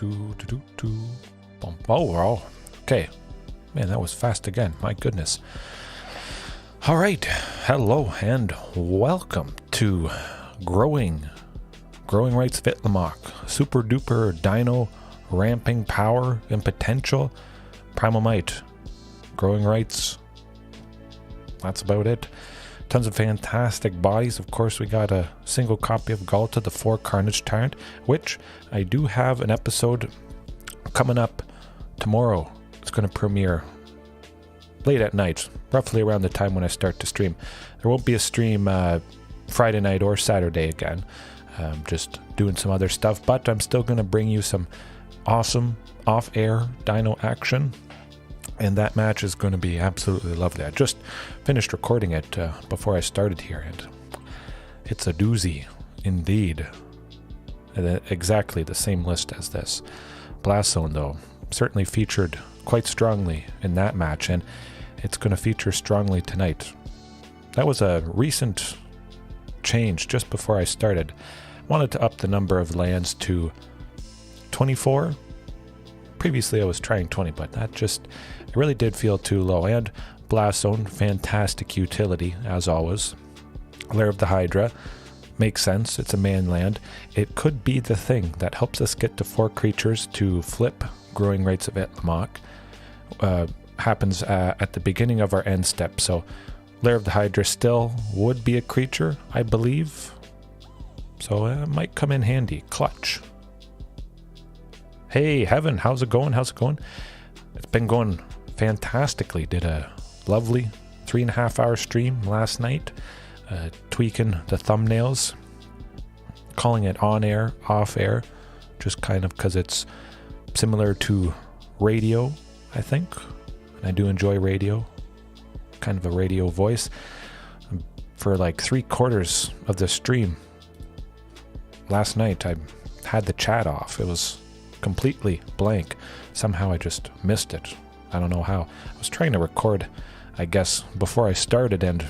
Oh, we're all okay. Man, that was fast again. My goodness. All right. Hello and welcome to Growing Rites of Itlimoc. Super duper Dino ramping power and potential. Primal Might. Growing Rites. That's about it. Tons of fantastic bodies. Of course, we got a single copy of Ghalta, the 4 Carnage Tyrant, which I do have an episode coming up tomorrow. It's going to premiere late at night, roughly around the time when I start to stream. There won't be a stream Friday night or Saturday again. Just doing some other stuff, but I'm still going to bring you some awesome off-air Dino action. And that match is going to be absolutely lovely. I just finished recording it before I started here, and it's a doozy indeed. Exactly the same list as this. Blast Zone, though, certainly featured quite strongly in that match, and it's going to feature strongly tonight. That was a recent change just before I started. I wanted to up the number of lands to 24. Previously I was trying 20, but that just, it really did feel too low. And Blast Zone, fantastic utility as always. Lair of the Hydra, makes sense. It's a man land. It could be the thing that helps us get to 4 creatures to flip Growing Rites of Itlimoc. Happens at the beginning of our end step. So Lair of the Hydra still would be a creature, I believe. So it might come in handy. Clutch. Hey, Heaven, how's it going? How's it going? It's been going fantastically. Did a lovely 3.5-hour stream last night, tweaking the thumbnails, calling it on air, off air, just kind of because it's similar to radio, I think. And I do enjoy radio, kind of a radio voice. For like 3/4 of the stream last night, I had the chat off. It was completely blank. Somehow I just missed it. I don't know how. I was trying to record, I guess, before I started, and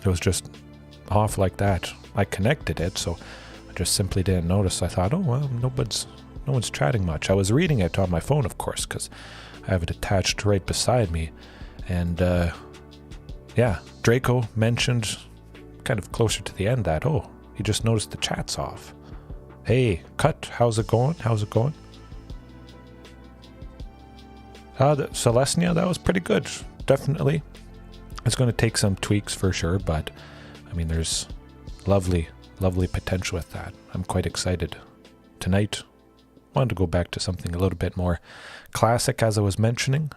it was just off like that. I connected it, so I just simply didn't notice. I thought, oh well, no one's chatting much. I was reading it on my phone, of course, because I have it attached right beside me. And yeah, Draco mentioned kind of closer to the end that, oh, he just noticed the chat's off. Hey, Cut, how's it going? How's it going? The Celestia, that was pretty good, definitely. It's going to take some tweaks for sure, but I mean, there's lovely potential with that. I'm quite excited. Tonight, I wanted to go back to something a little bit more classic, as I was mentioning.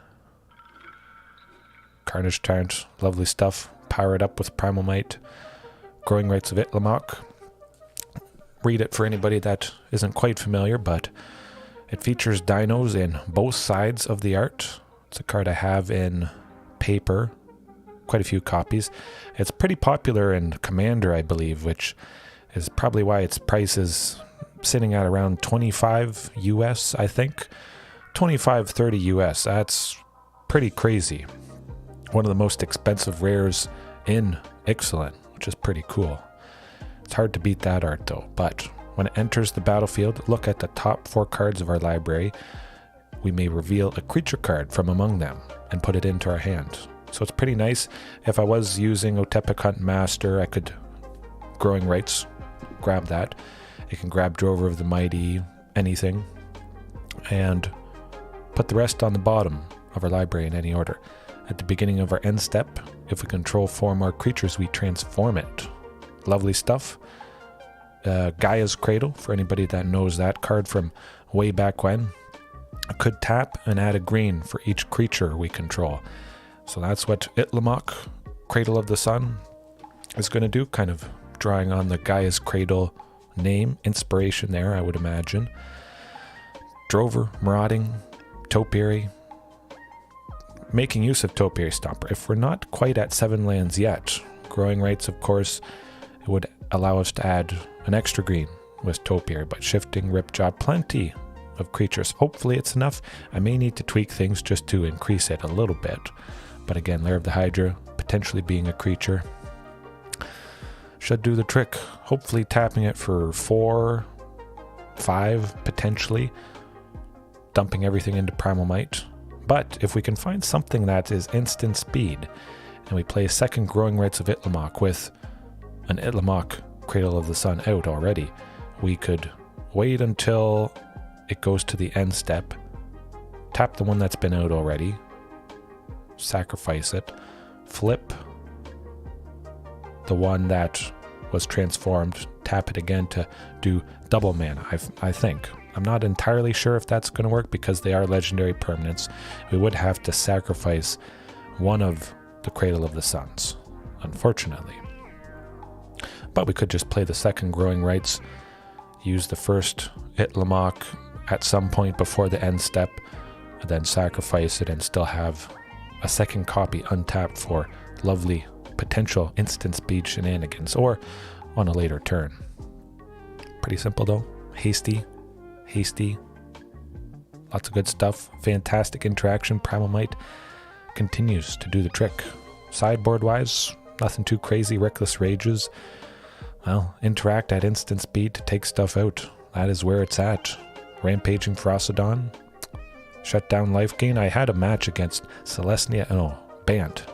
Carnage Tyrant, lovely stuff. Powered up with Primal Might. Growing Rites of Itlimoc. Read it for anybody that isn't quite familiar, but it features dinos in both sides of the art. It's a card I have in paper, quite a few copies. It's pretty popular in Commander, I believe, which is probably why its price is sitting at around 25 US, I think. 25, 30 US, that's pretty crazy. One of the most expensive rares in Ixalan, which is pretty cool. It's hard to beat that art though, but when it enters the battlefield, look at the top 4 cards of our library. We may reveal a creature card from among them and put it into our hand. So it's pretty nice. If I was using Otepic Hunt Master, I could Growing Rites, grab that. It can grab Drover of the Mighty, anything, and put the rest on the bottom of our library in any order. At the beginning of our end step, if we control 4 more creatures, we transform it. Lovely stuff. Gaia's Cradle, for anybody that knows that card from way back when. I could tap and add a green for each creature we control. So that's what Itlimoc, Cradle of the Sun, is going to do. Kind of drawing on the Gaia's Cradle name. Inspiration there, I would imagine. Drover, Marauding, Topiary. Making use of Topiary Stomper. If we're not quite at 7 lands yet, Growing Rites, of course, it would allow us to add an extra green with Topiary, but shifting, Ripjaw, plenty of creatures. Hopefully it's enough. I may need to tweak things just to increase it a little bit. But again, Lair of the Hydra, potentially being a creature, should do the trick. Hopefully tapping it for 4 5 potentially, dumping everything into Primal Might. But if we can find something that is instant speed, and we play a second Growing Rites of Itlimoc with an Itlimoc Cradle of the Sun out already, we could wait until it goes to the end step, tap the one that's been out already, sacrifice it, flip the one that was transformed, tap it again to do double mana, I think. I'm not entirely sure if that's going to work because they are legendary permanents. We would have to sacrifice one of the Cradle of the Suns, unfortunately. But we could just play the second Growing Rites, use the first Itlimoc at some point before the end step, and then sacrifice it and still have a second copy untapped for lovely potential instant speed shenanigans, or on a later turn. Pretty simple though. Hasty, lots of good stuff, fantastic interaction. Primal Might continues to do the trick. Sideboard wise, nothing too crazy. Reckless Rages, well, interact at instant speed to take stuff out. That is where it's at. Rampaging Ferocidon, shut down life gain. I had a match against Bant.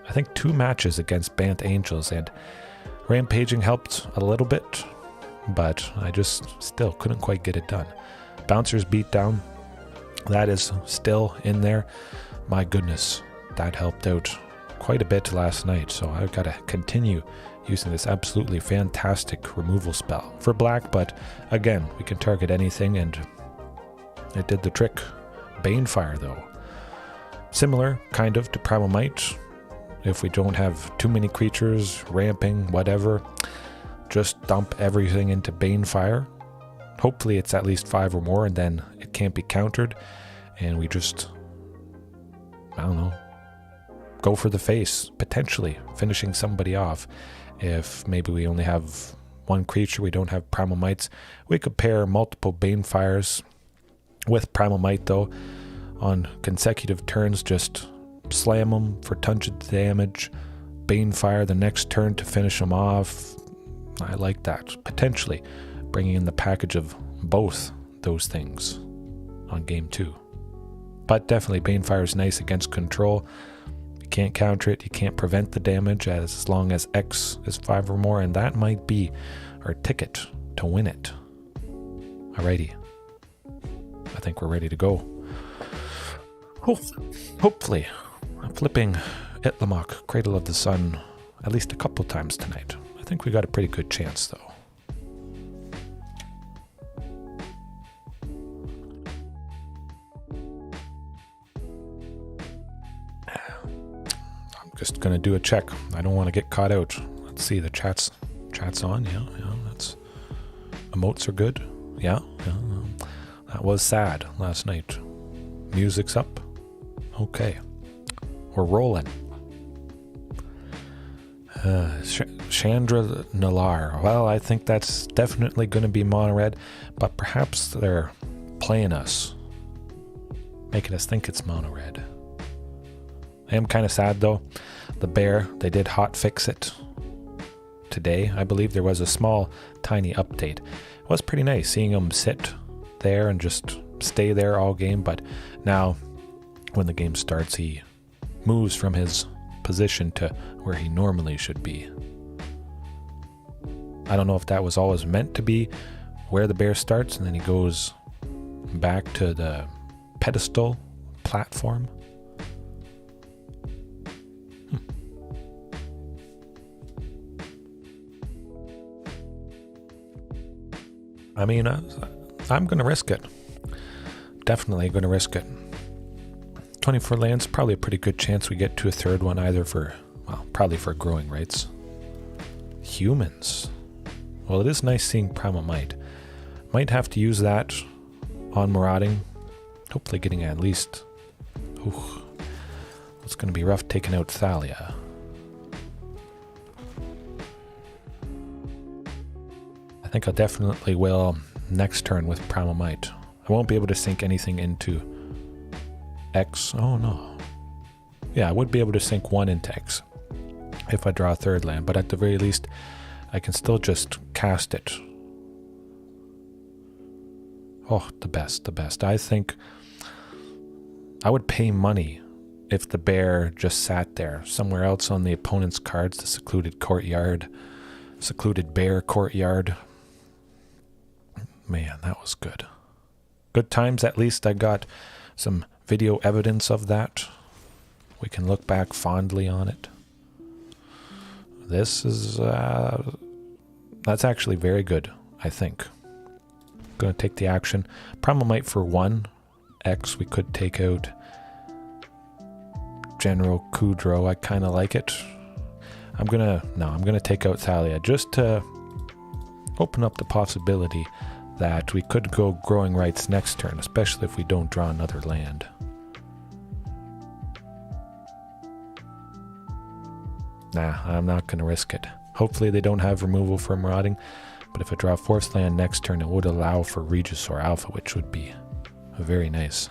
I think 2 matches against Bant Angels, and Rampaging helped a little bit, but I just still couldn't quite get it done. Bouncer's Beatdown, that is still in there. My goodness, that helped out quite a bit last night, so I've got to continue using this absolutely fantastic removal spell for black, but again, we can target anything, and it did the trick. Banefire, though. Similar, kind of, to Primal Might. If we don't have too many creatures, ramping, whatever, just dump everything into Banefire. Hopefully it's at least 5 or more, and then it can't be countered, and we just, I don't know, go for the face, potentially finishing somebody off. If maybe we only have 1 creature, we don't have Primal Mights, we could pair multiple Banefires with Primal Might, though, on consecutive turns, just slam them for tons of damage, Banefire the next turn to finish them off. I like that. Potentially bringing in the package of both those things on game 2. But definitely Banefire is nice against control. You can't counter it, you can't prevent the damage as long as X is 5 or more, and that might be our ticket to win it. Alrighty. I think we're ready to go. Hopefully, I'm flipping Itlimoc, Cradle of the Sun, at least a couple times tonight. I think we got a pretty good chance, though. I'm just gonna do a check. I don't want to get caught out. Let's see, the chat's on. Yeah, that's emotes are good. Yeah. That was sad last night. Music's up. Okay. We're rolling. Chandra Nalar. Well, I think that's definitely going to be mono red, but perhaps they're playing us, making us think it's mono red. I am kind of sad though. The bear, they did hot fix it today. I believe there was a small, tiny update. It was pretty nice seeing him sit there and just stay there all game, but now when the game starts, he moves from his position to where he normally should be. I don't know if that was always meant to be where the bear starts and then he goes back to the pedestal platform. I mean, I'm going to risk it. Definitely going to risk it. 24 lands, probably a pretty good chance we get to a third one, either for, well, probably for Growing Rites. Humans. Well, it is nice seeing Primal Might. Might have to use that on Marauding. Hopefully getting at least... Ooh, it's going to be rough taking out Thalia. I think I definitely will next turn with Primal Might. I won't be able to sink anything into X. Oh no. Yeah, I would be able to sink 1 into X if I draw a third land, but at the very least I can still just cast it Oh, the best, the best. I think I would pay money if the bear just sat there somewhere else on the opponent's cards, the secluded courtyard, secluded bear courtyard. Man, that was good. Good times. At least I got some video evidence of that. We can look back fondly on it. This is, that's actually very good, I think. Going to take the action. Primal Might for 1x. We could take out General Kudro. I kind of like it. I'm gonna take out Thalia just to open up the possibility that we could go Growing Rites next turn, especially if we don't draw another land. Nah, I'm not gonna risk it. Hopefully they don't have removal for Marauding, but if I draw a 4th land next turn, it would allow for Regisaur Alpha, which would be very nice.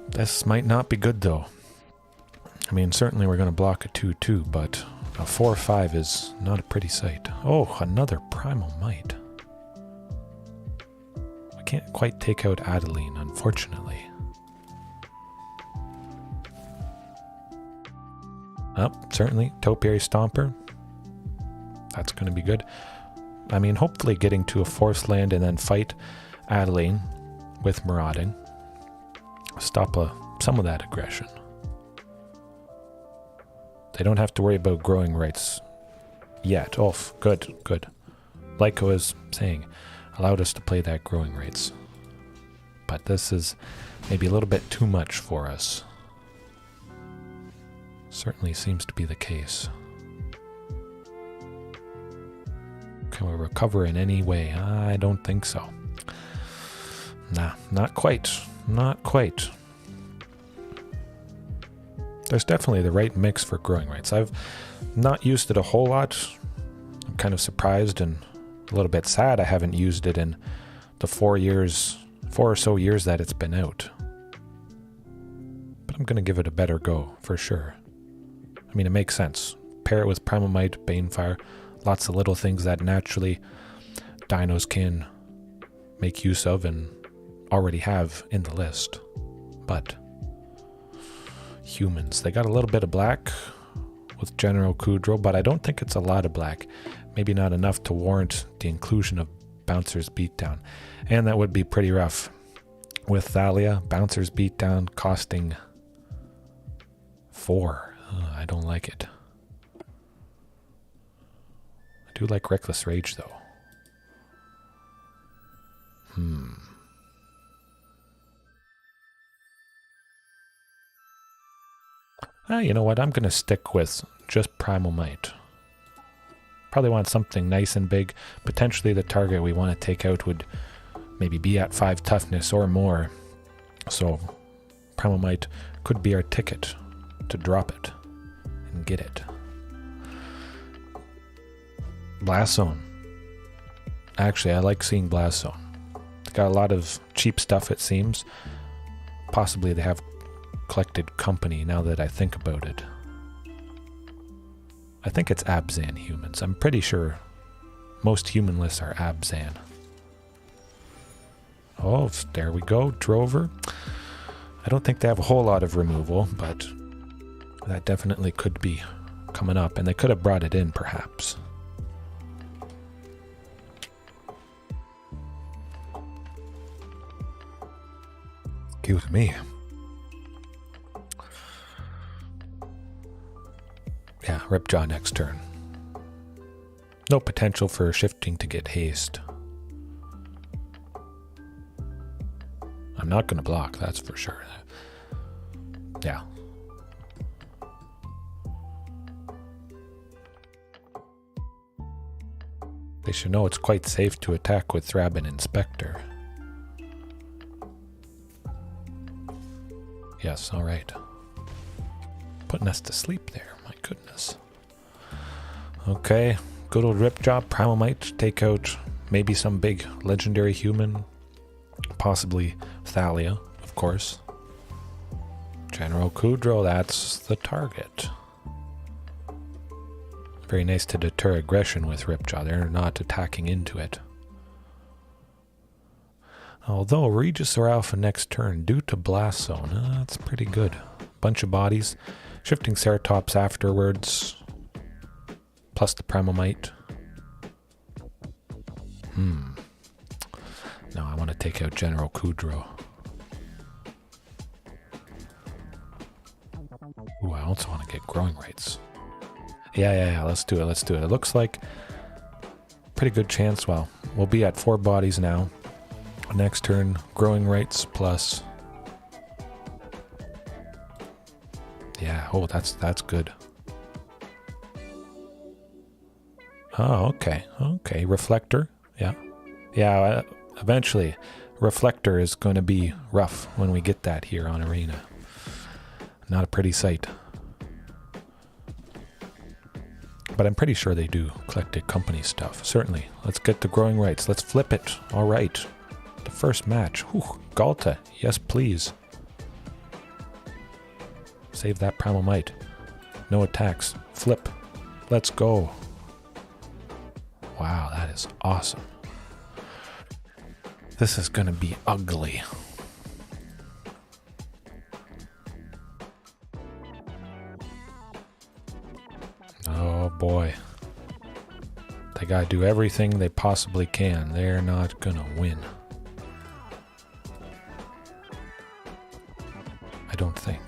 This might not be good though. I mean, certainly we're going to block a 2-2, but a 4-5 is not a pretty sight. Oh, another Primal Might. We can't quite take out Adeline, unfortunately. Oh, certainly, Topiary Stomper. That's going to be good. I mean, hopefully getting to a 4th land and then fight Adeline with Marauding. Stop some of that aggression. They don't have to worry about Growing Rites yet. Oh, good, good. Like I was saying, allowed us to play that Growing Rites. But this is maybe a little bit too much for us. Certainly seems to be the case. Can we recover in any way? I don't think so. Nah, not quite. Not quite. There's definitely the right mix for Growing Rites. I've not used it a whole lot. I'm kind of surprised and a little bit sad I haven't used it in the 4 or so years that it's been out. But I'm going to give it a better go, for sure. I mean, it makes sense. Pair it with Primal Might, Banefire, lots of little things that naturally dinos can make use of and already have in the list. But humans, they got a little bit of black with General Kudro, but I don't think it's a lot of black. Maybe not enough to warrant the inclusion of Bouncer's Beatdown. And that would be pretty rough. With Thalia, Bouncer's Beatdown costing 4. I don't like it. I do like Reckless Rage, though. You know what? I'm going to stick with just Primal Might. Probably want something nice and big. Potentially the target we want to take out would maybe be at 5 toughness or more. So Primal Might could be our ticket to drop it and get it. Blast Zone. Actually, I like seeing Blast Zone. It's got a lot of cheap stuff, it seems. Possibly they have collected company now that I think about it. I think it's Abzan humans. I'm pretty sure most human lists are Abzan. Oh, there we go. Drover. I don't think they have a whole lot of removal, but that definitely could be coming up, and they could have brought it in, perhaps. Excuse me. Yeah, Ripjaw next turn. No potential for shifting to get haste. I'm not going to block, that's for sure. Yeah. They should know it's quite safe to attack with Thrabin Inspector. Yes, alright. Putting us to sleep there, my goodness. Okay, good old Ripjaw, Primal Might, take out maybe some big legendary human. Possibly Thalia, of course. General Kudro, that's the target. Very nice to deter aggression with Ripjaw. They're not attacking into it. Although Regisaur Alpha next turn due to Blast Zone, that's pretty good. Bunch of bodies. Shifting Ceratops afterwards. Plus the Primal Might. No, I want to take out General Kudro. Ooh, I also want to get Growing Rites. Yeah, let's do it, let's do it. It looks like pretty good chance. Well, we'll be at 4 bodies now. Next turn, Growing Rites plus... Yeah, oh, that's good. Oh, okay, okay. Reflector, yeah. Yeah, eventually, Reflector is going to be rough when we get that here on Arena. Not a pretty sight. But I'm pretty sure they do Collected Company stuff. Certainly. Let's get the Growing Rites. Let's flip it. All right. The first match. Whew, Ghalta. Yes, please. Save that Primal Might. No attacks. Flip. Let's go. Wow, that is awesome. This is going to be ugly. Oh boy. They gotta do everything they possibly can. They're not gonna win. I don't think.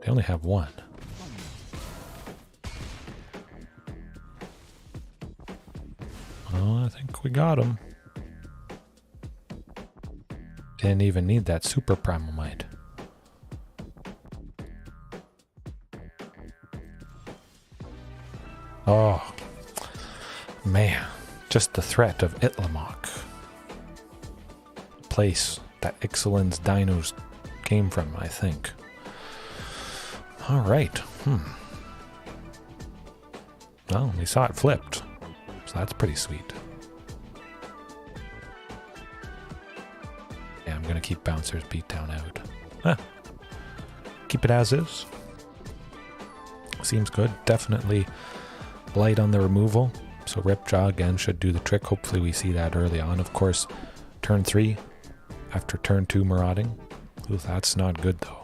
They only have one. Oh, I think we got him. Didn't even need that super Primal Might. Oh, man. Just the threat of Itlimoc. Place that Ixalan's dinos came from, I think. Alright. Well, we saw it flipped. So that's pretty sweet. Yeah, I'm going to keep Bouncer's Beatdown out. Keep it as is. Seems good. Definitely light on the removal. So Ripjaw again should do the trick. Hopefully we see that early on. Of course, turn 3 after turn 2 Marauding. Ooh, that's not good though.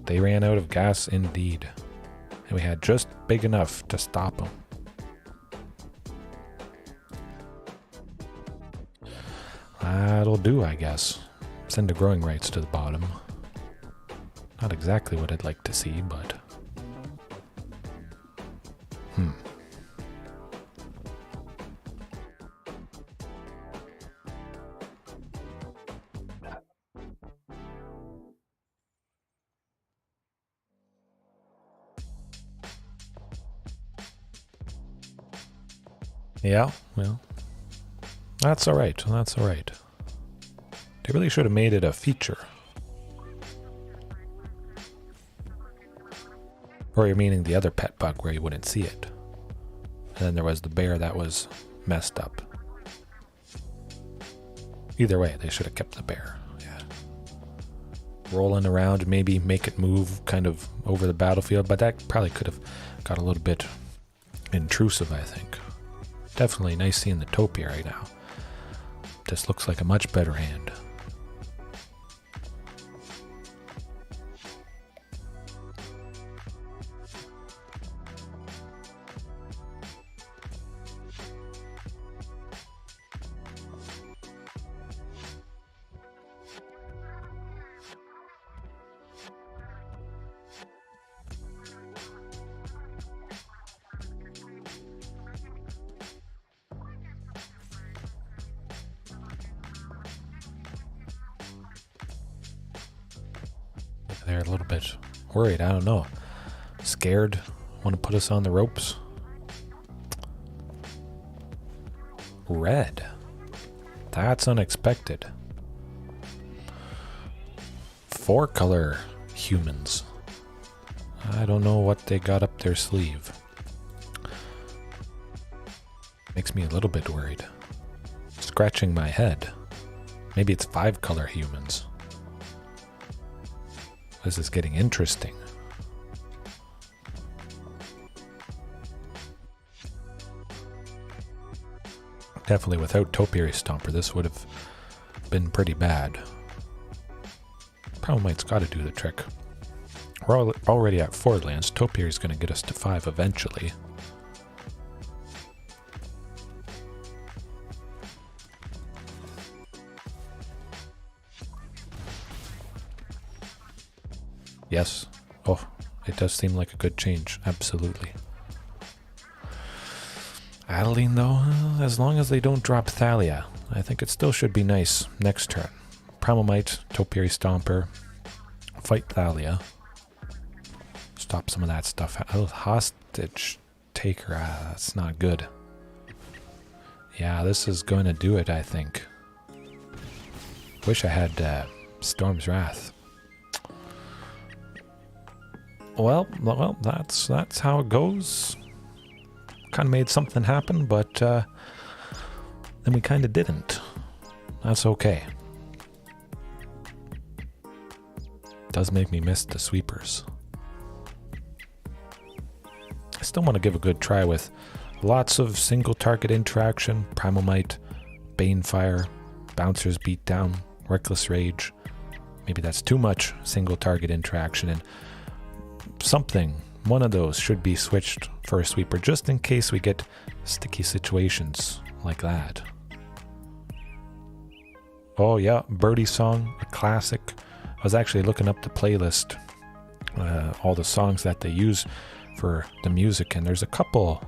They ran out of gas indeed. And we had just big enough to stop them. That'll do, I guess. Send the Growing Rites to the bottom. Not exactly what I'd like to see, but... Yeah, well, that's alright, that's alright. They really should have made it a feature. Or you're meaning the other pet bug where you wouldn't see it. And then there was the bear that was messed up. Either way, they should have kept the bear, yeah. Rolling around, maybe make it move kind of over the battlefield, but that probably could have got a little bit intrusive, I think. Definitely nice seeing the Topiary now. This looks like a much better hand. They're a little bit worried. I don't know. Scared? Want to put us on the ropes? Red. That's unexpected. 4-color humans. I don't know what they got up their sleeve. Makes me a little bit worried. Scratching my head. Maybe it's 5-color humans. This is getting interesting. Definitely without Topiary Stomper, this would have been pretty bad. Primal Might's got to do the trick. We're already at 4 lands. Topiary's going to get us to 5 eventually. Yes. Oh, it does seem like a good change. Absolutely. Adeline, though, as long as they don't drop Thalia, I think it still should be nice next turn. Primal Might, Topiary Stomper, fight Thalia. Stop some of that stuff. Oh, hostage taker, that's not good. Yeah, this is going to do it, I think. Wish I had Storm's Wrath. Well, that's how it goes. Kind of made something happen, but then we kind of didn't. That's okay. Does make me miss the sweepers. I still want to give a good try with lots of single target interaction, Primal Might, Banefire, Bouncer's Beatdown, Reckless Rage. Maybe that's too much single target interaction, and something, one of those should be switched for a sweeper just in case we get sticky situations like that. Oh yeah, Birdie Song, a classic. I was actually looking up the playlist, all the songs that they use for the music, and there's a couple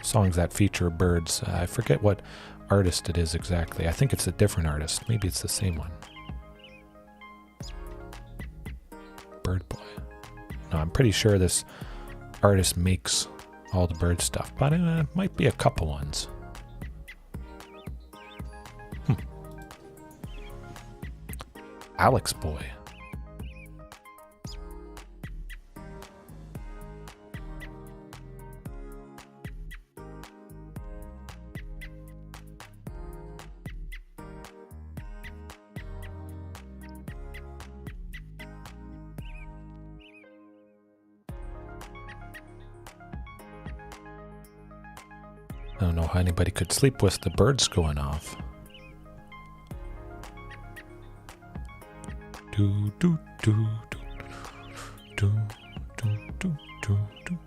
songs that feature birds. I forget what artist it is exactly. I think it's a different artist. Maybe it's the same one. Bird Boy. No, I'm pretty sure this artist makes all the bird stuff, but it might be a couple ones. Alex Boy. I don't know how anybody could sleep with the birds going off. Do, do, do, do, do, do, do, do, do.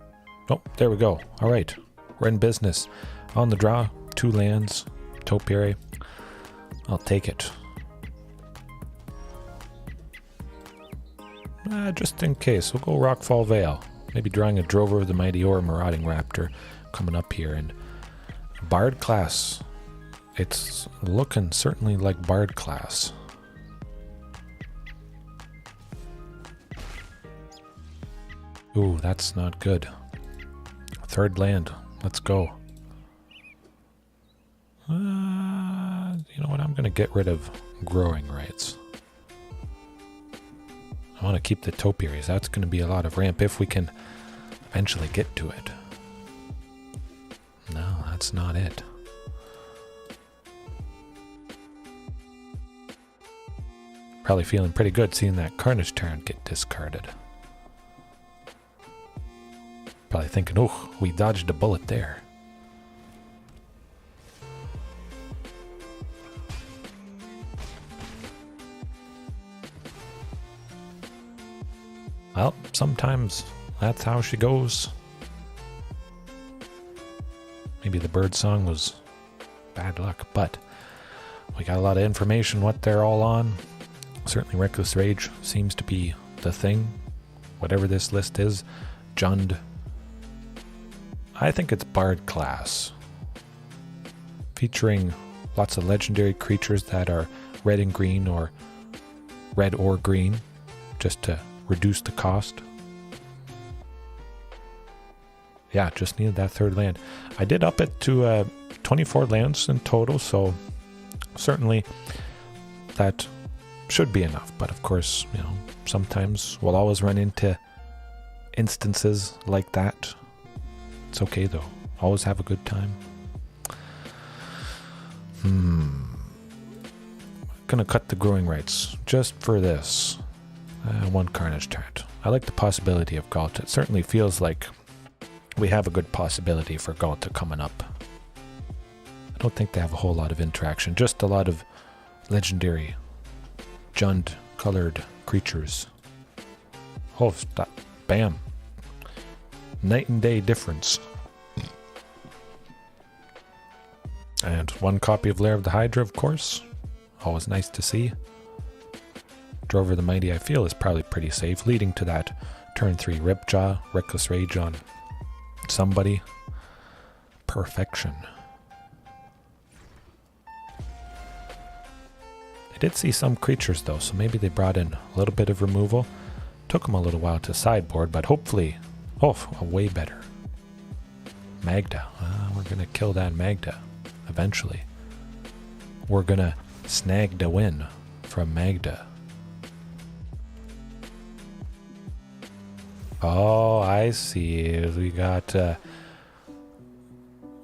Oh, there we go. All right. We're in business. On the draw, 2 lands, Topiary. I'll take it. Just in case, we'll go Rockfall Vale. Maybe drawing a Drover of the Mighty or Marauding Raptor coming up here. And Bard class. It's looking certainly like Bard class. Ooh, that's not good. 3rd land. Let's go. You know what? I'm going to get rid of Growing Rites. I want to keep the Topiaries. That's going to be a lot of ramp if we can eventually get to it. No, that's not it. Probably feeling pretty good seeing that Carnage Tyrant get discarded. Probably thinking, oh, we dodged a bullet there. Well, sometimes that's how she goes. Maybe the bird song was bad luck, but we got a lot of information what they're all on. Certainly Reckless Rage seems to be the thing. Whatever this list is, Jund. I think it's Bard class. Featuring lots of legendary creatures that are red and green or red or green, just to reduce the cost. Yeah, just needed that 3rd land. I did up it to 24 lands in total, so certainly that should be enough. But of course, you know, sometimes we'll always run into instances like that. It's okay though. Always have a good time. Gonna cut the Growing Rites just for this. One Carnage Tyrant. I like the possibility of Ghalta. It certainly feels like we have a good possibility for Ghalta coming up. I don't think they have a whole lot of interaction, just a lot of legendary Jund colored creatures. Oh, stop. Bam. Night and day difference. And one copy of Lair of the Hydra, of course. Always nice to see. Drover the Mighty, I feel, is probably pretty safe, leading to that turn 3 Ripjaw, Reckless Rage on somebody. Perfection. I did see some creatures though, so maybe they brought in a little bit of removal. Took them a little while to sideboard, but hopefully, way better. Magda. We're going to kill that Magda eventually. We're going to snag the win from Magda. Oh, I see. We got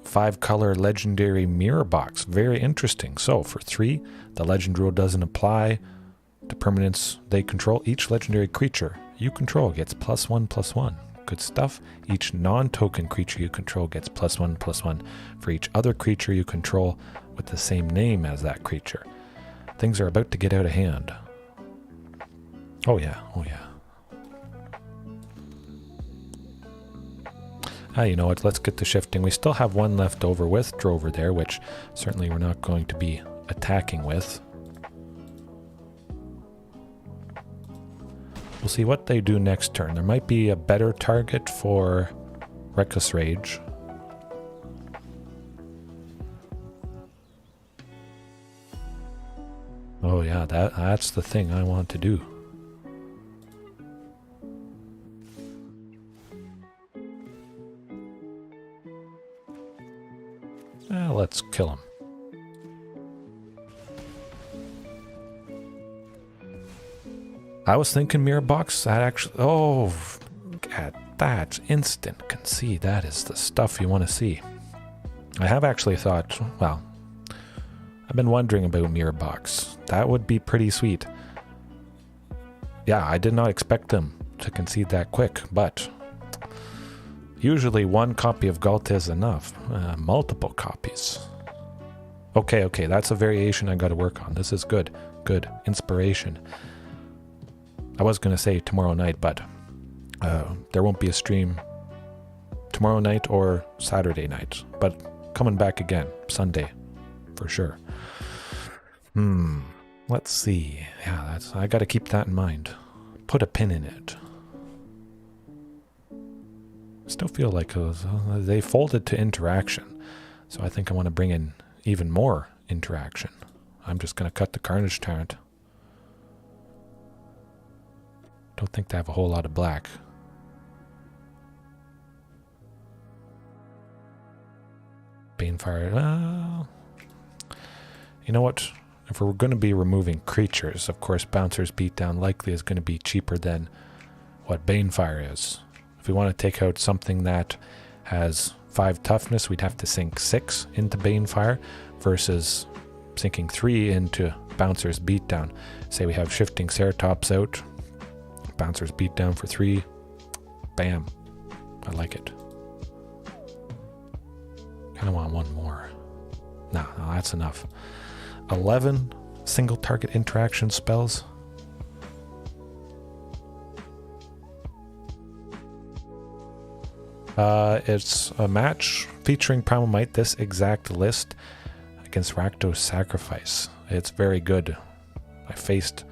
5-color legendary mirror box. Very interesting. So for 3, the legend rule doesn't apply to permanents they control. Each legendary creature you control gets +1/+1. Good stuff. Each non-token creature you control gets +1/+1 for each other creature you control with the same name as that creature. Things are about to get out of hand. Oh yeah, oh yeah. You know what, let's get to shifting. We still have one left over with Drover there, which certainly we're not going to be attacking with. We'll see what they do next turn. There might be a better target for Reckless Rage. Oh yeah, that's the thing I want to do. Let's kill him. I was thinking mirror box. That actually... Oh, that's instant concede. That is the stuff you want to see. I have actually thought... Well, I've been wondering about mirror box. That would be pretty sweet. Yeah, I did not expect them to concede that quick, but... Usually one copy of Ghalta is enough. Multiple copies. Okay, that's a variation I got to work on. This is good. Good. Inspiration. I was going to say tomorrow night, but there won't be a stream tomorrow night or Saturday night. But coming back again, Sunday, for sure. Let's see. Yeah, I got to keep that in mind. Put a pin in it. Still feel like they folded to interaction, so I think I want to bring in even more interaction. I'm just going to cut the Carnage Tyrant. Don't think they have a whole lot of black. Banefire. You know what? If we're going to be removing creatures, of course, Bouncer's Beatdown likely is going to be cheaper than what Banefire is. If we want to take out something that has 5 toughness, we'd have to sink 6 into Banefire versus sinking 3 into Bouncer's Beatdown. Say we have Shifting Ceratops out, Bouncer's Beatdown for 3. Bam. I like it. Kind of want one more. No, that's enough. 11 single target interaction spells. It's a match featuring Primal Might, this exact list, against Rakdos Sacrifice. It's very good. I faced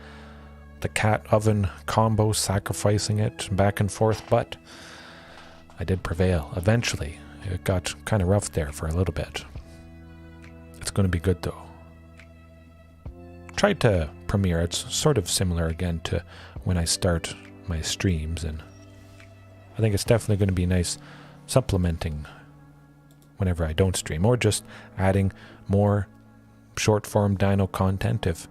the cat oven combo, sacrificing it back and forth, but I did prevail. Eventually, it got kind of rough there for a little bit. It's going to be good though. Tried to premiere. It's sort of similar again to when I start my streams, and I think it's definitely going to be nice supplementing whenever I don't stream, or just adding more short form Dino content if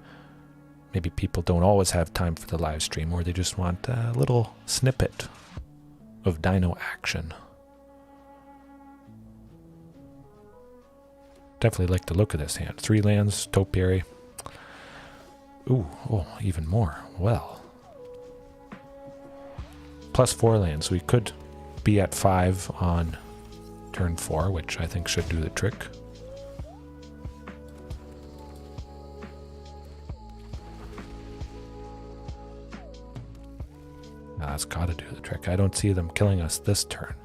maybe people don't always have time for the live stream, or they just want a little snippet of Dino action. Definitely like the look of this hand. 3 lands, Topiary. Ooh, oh, even more. Well, plus 4 lands. We could be at 5 on turn 4, which I think should do the trick. That's got to do the trick. I don't see them killing us this turn.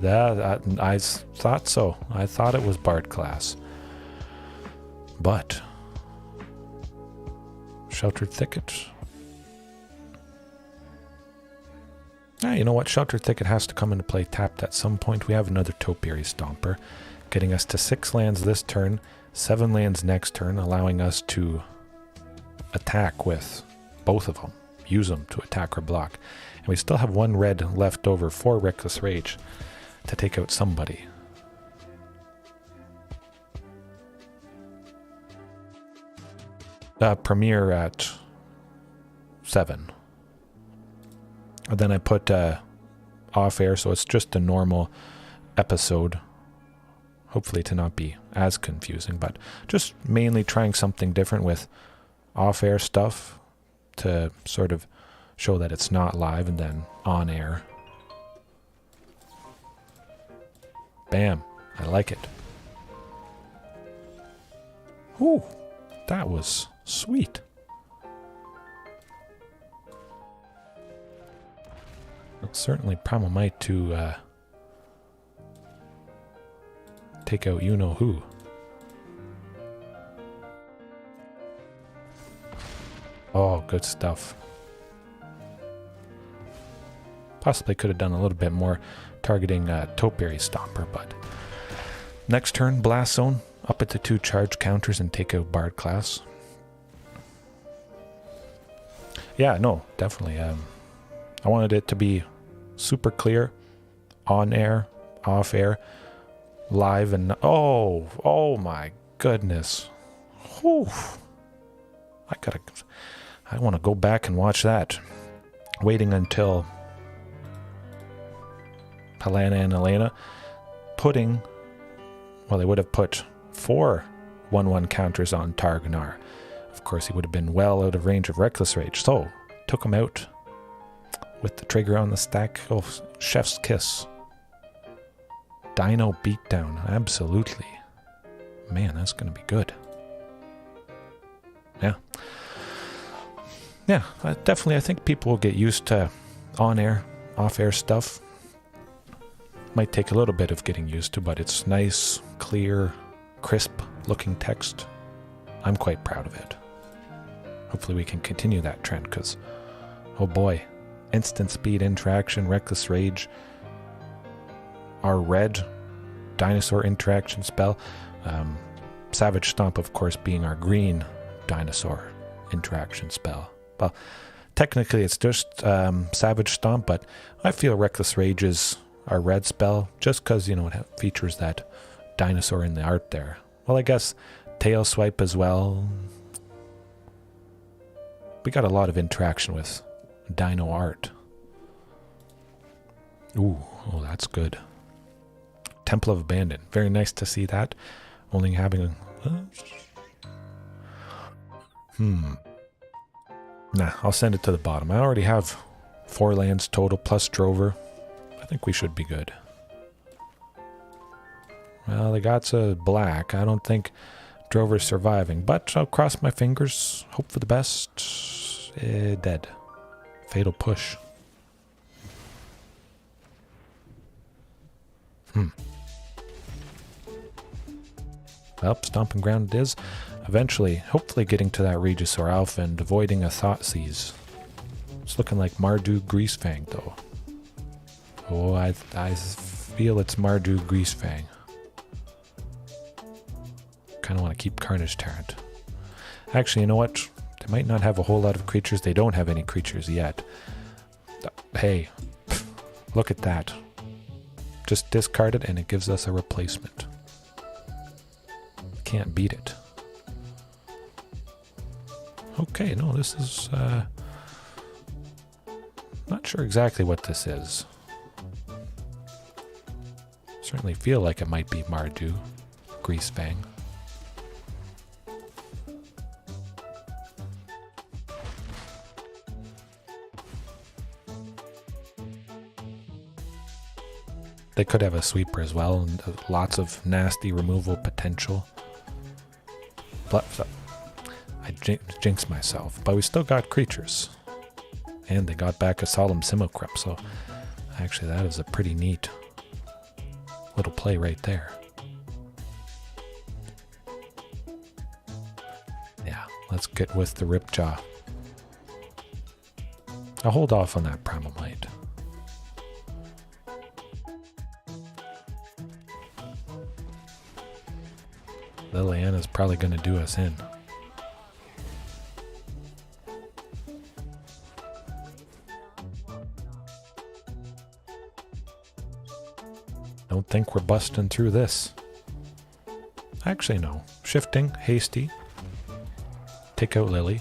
I thought so. I thought it was Bard class. But Sheltered Thicket. You know what? Sheltered Thicket has to come into play tapped at some point. We have another Topiary Stomper, getting us to 6 lands this turn, 7 lands next turn, allowing us to attack with both of them. Use them to attack or block. And we still have 1 red left over for Reckless Rage to take out somebody. Premiere at 7. And then I put off air, so it's just a normal episode. Hopefully to not be as confusing, but just mainly trying something different with off air stuff to sort of show that it's not live, and then on air. Bam. I like it. Whew. That was sweet. Certainly Primal Might to take out you-know-who. Oh, good stuff. Possibly could have done a little bit more targeting Topiary Stomper, but next turn, Blast Zone, up at the 2 charge counters and take out Bard class. Yeah, no, definitely. I wanted it to be super clear, on air, off air, live, and oh my goodness. Whew. I want to go back and watch that. Waiting until Helena and Elena putting, well, they would have put 4 1/1 counters on Targanar. Of course, he would have been well out of range of Reckless Rage, so took him out with the trigger on the stack. Oh, chef's kiss. Dino beatdown, absolutely. Man, that's going to be good. Yeah. Yeah, definitely. I think people will get used to on-air, off-air stuff. Might take a little bit of getting used to, but it's nice, clear, crisp-looking text. I'm quite proud of it. Hopefully we can continue that trend, because, oh boy, instant speed interaction, Reckless Rage, our red dinosaur interaction spell, Savage Stomp, of course, being our green dinosaur interaction spell. Well, technically it's just Savage Stomp, but I feel Reckless Rage is our red spell, just because, you know, it features that dinosaur in the art there. Well, I guess Tail Swipe as well. We got a lot of interaction with dino art. Ooh, oh, that's good. Temple of Abandon. Very nice to see that. Only having a... Nah, I'll send it to the bottom. I already have 4 lands total plus Drover. I think we should be good. Well, they got a black. I don't think Drover's surviving, but I'll cross my fingers. Hope for the best. Dead. Fatal Push. Well, Stomping Ground it is. Eventually, hopefully getting to that Regisaur Alpha and avoiding a Thoughtseize. It's looking like Mardu Greasefang, though. Oh, I feel it's Mardu Greasefang. Kind of want to keep Carnage Tyrant. Actually, you know what? They might not have a whole lot of creatures. They don't have any creatures yet. Hey, look at that. Just discard it and it gives us a replacement. Can't beat it. Okay, no, this is... not sure exactly what this is. Certainly feel like it might be Mardu Greasefang. They could have a sweeper as well, and lots of nasty removal potential. But I jinxed myself, but we still got creatures. And they got back a Solemn Simulacrum, so actually that is a pretty neat little play right there. Yeah, let's get with the Ripjaw. I'll hold off on that Primal Might. Liliana's probably going to do us in. Don't think we're busting through this. Actually, no. Shifting, hasty. Take out Lily.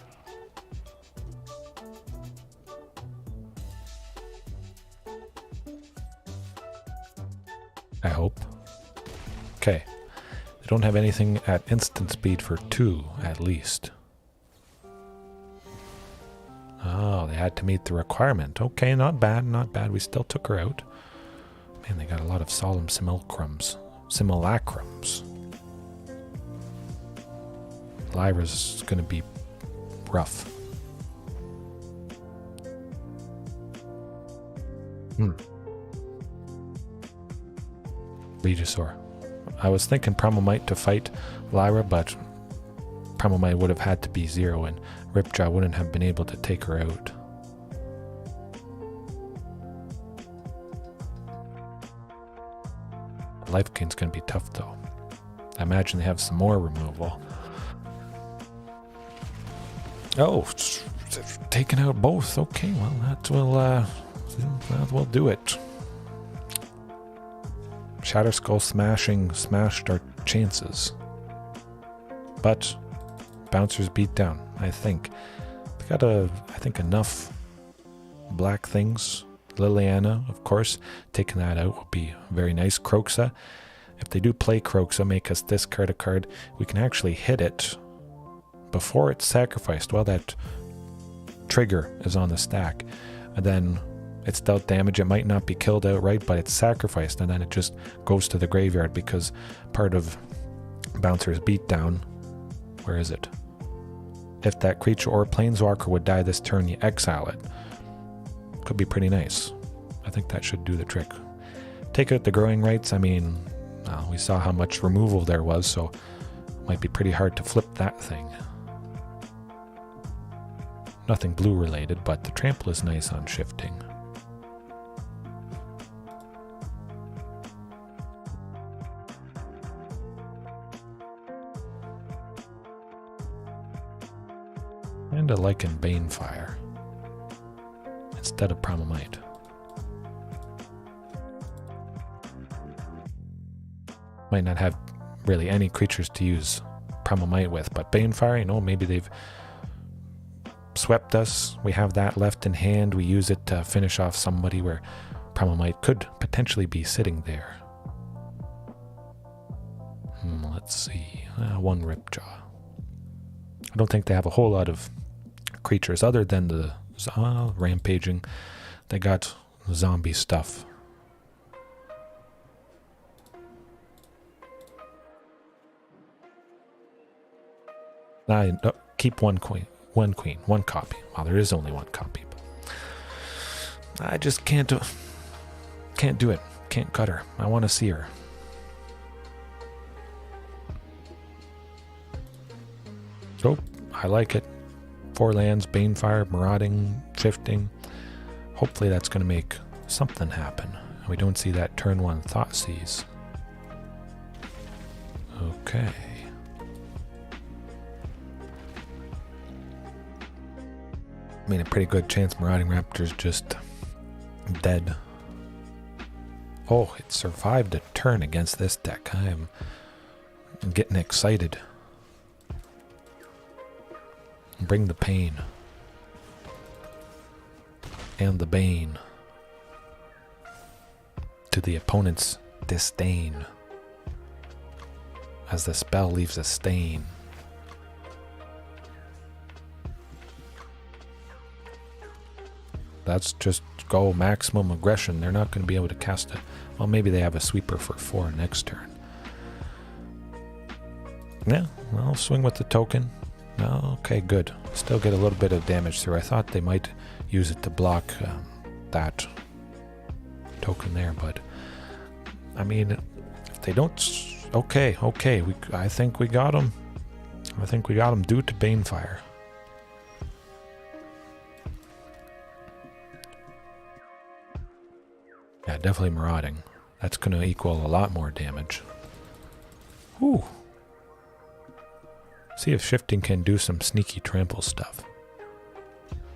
I hope. Okay. They don't have anything at instant speed for 2, at least. Oh, they had to meet the requirement. Okay, not bad, not bad. We still took her out. Man, they got a lot of Solemn Simulacrums. Lyra's gonna be rough. Regisaur. I was thinking Primal Might to fight Lyra, but Primal Might would have had to be 0 and Ripjaw wouldn't have been able to take her out. Life gain's going to be tough though. I imagine they have some more removal. Oh, taking out both. Okay, well that will do it. Shatter Skull smashing smashed our chances. But Bouncers beat down, I think. They got I think enough black things. Liliana, of course, taking that out will be very nice. Kroxa. If they do play Kroxa, make us discard a card, we can actually hit it before it's sacrificed. Well, that trigger is on the stack. And then it's dealt damage. It might not be killed outright, but it's sacrificed, and then it just goes to the graveyard because part of Bouncer's beatdown. Where is it? If that creature or planeswalker would die this turn, you exile it. Could be pretty nice. I think that should do the trick. Take out the Growing Rites. I mean, we saw how much removal there was, so it might be pretty hard to flip that thing. Nothing blue related, but the trample is nice on shifting. And a Lycan Banefire instead of Primal Might. Might not have really any creatures to use Primal Might with, but Banefire, you know, maybe they've swept us. We have that left in hand. We use it to finish off somebody where Primal Might could potentially be sitting there. Let's see. One Ripjaw. I don't think they have a whole lot of creatures other than the rampaging. They got zombie stuff. Keep one queen, one copy. Well, there is only one copy. But I just can't do it. Can't cut her. I want to see her. So I like it. 4 lands, Banefire, Marauding, Shifting. Hopefully that's going to make something happen. We don't see that turn 1 Thoughtseize. Okay. I mean, a pretty good chance Marauding Raptor's just dead. Oh, it survived a turn against this deck. I'm getting excited. Bring the pain. And the bane. To the opponent's disdain. As the spell leaves a stain. That's just go maximum aggression. They're not going to be able to cast it. Well, maybe they have a sweeper for 4 next turn. Yeah, I'll swing with the token. Okay, good. Still get a little bit of damage through. I thought they might use it to block that token there, but I mean, if they don't... Okay, I think we got him. I think we got him due to Banefire. Yeah, definitely Marauding. That's going to equal a lot more damage. Whew. See if shifting can do some sneaky trample stuff.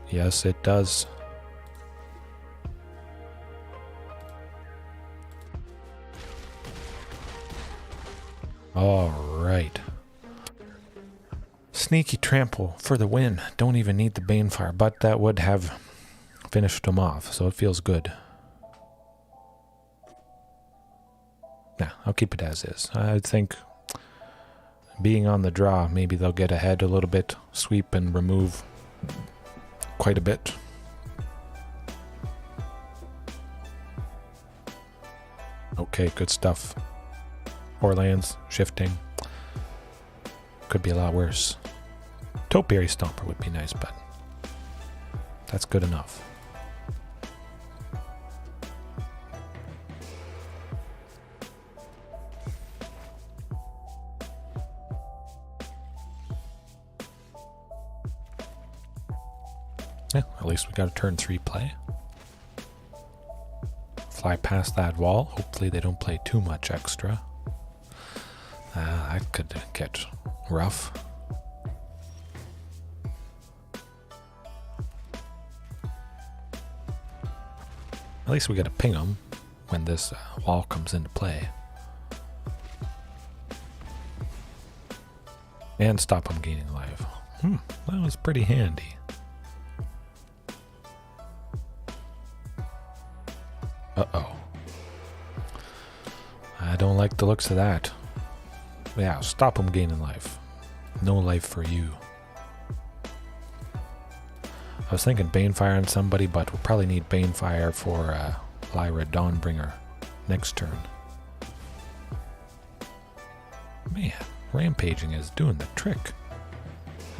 Yes, it does. Alright. Sneaky trample for the win. Don't even need the Banefire, but that would have finished him off, so it feels good. Nah, I'll keep it as is. I think being on the draw, maybe they'll get ahead a little bit, sweep and remove quite a bit. Okay, good stuff. 4 lands, shifting. Could be a lot worse. Topiary Stomper would be nice, but that's good enough. Yeah, at least we got a turn 3 play. Fly past that wall. Hopefully they don't play too much extra. That could get rough. At least we gotta ping them when this wall comes into play. And stop them gaining life. That was pretty handy. Uh-oh. I don't like the looks of that. Yeah, stop them gaining life. No life for you. I was thinking Banefire on somebody, but we'll probably need Banefire for Lyra Dawnbringer next turn. Man, Rampaging is doing the trick.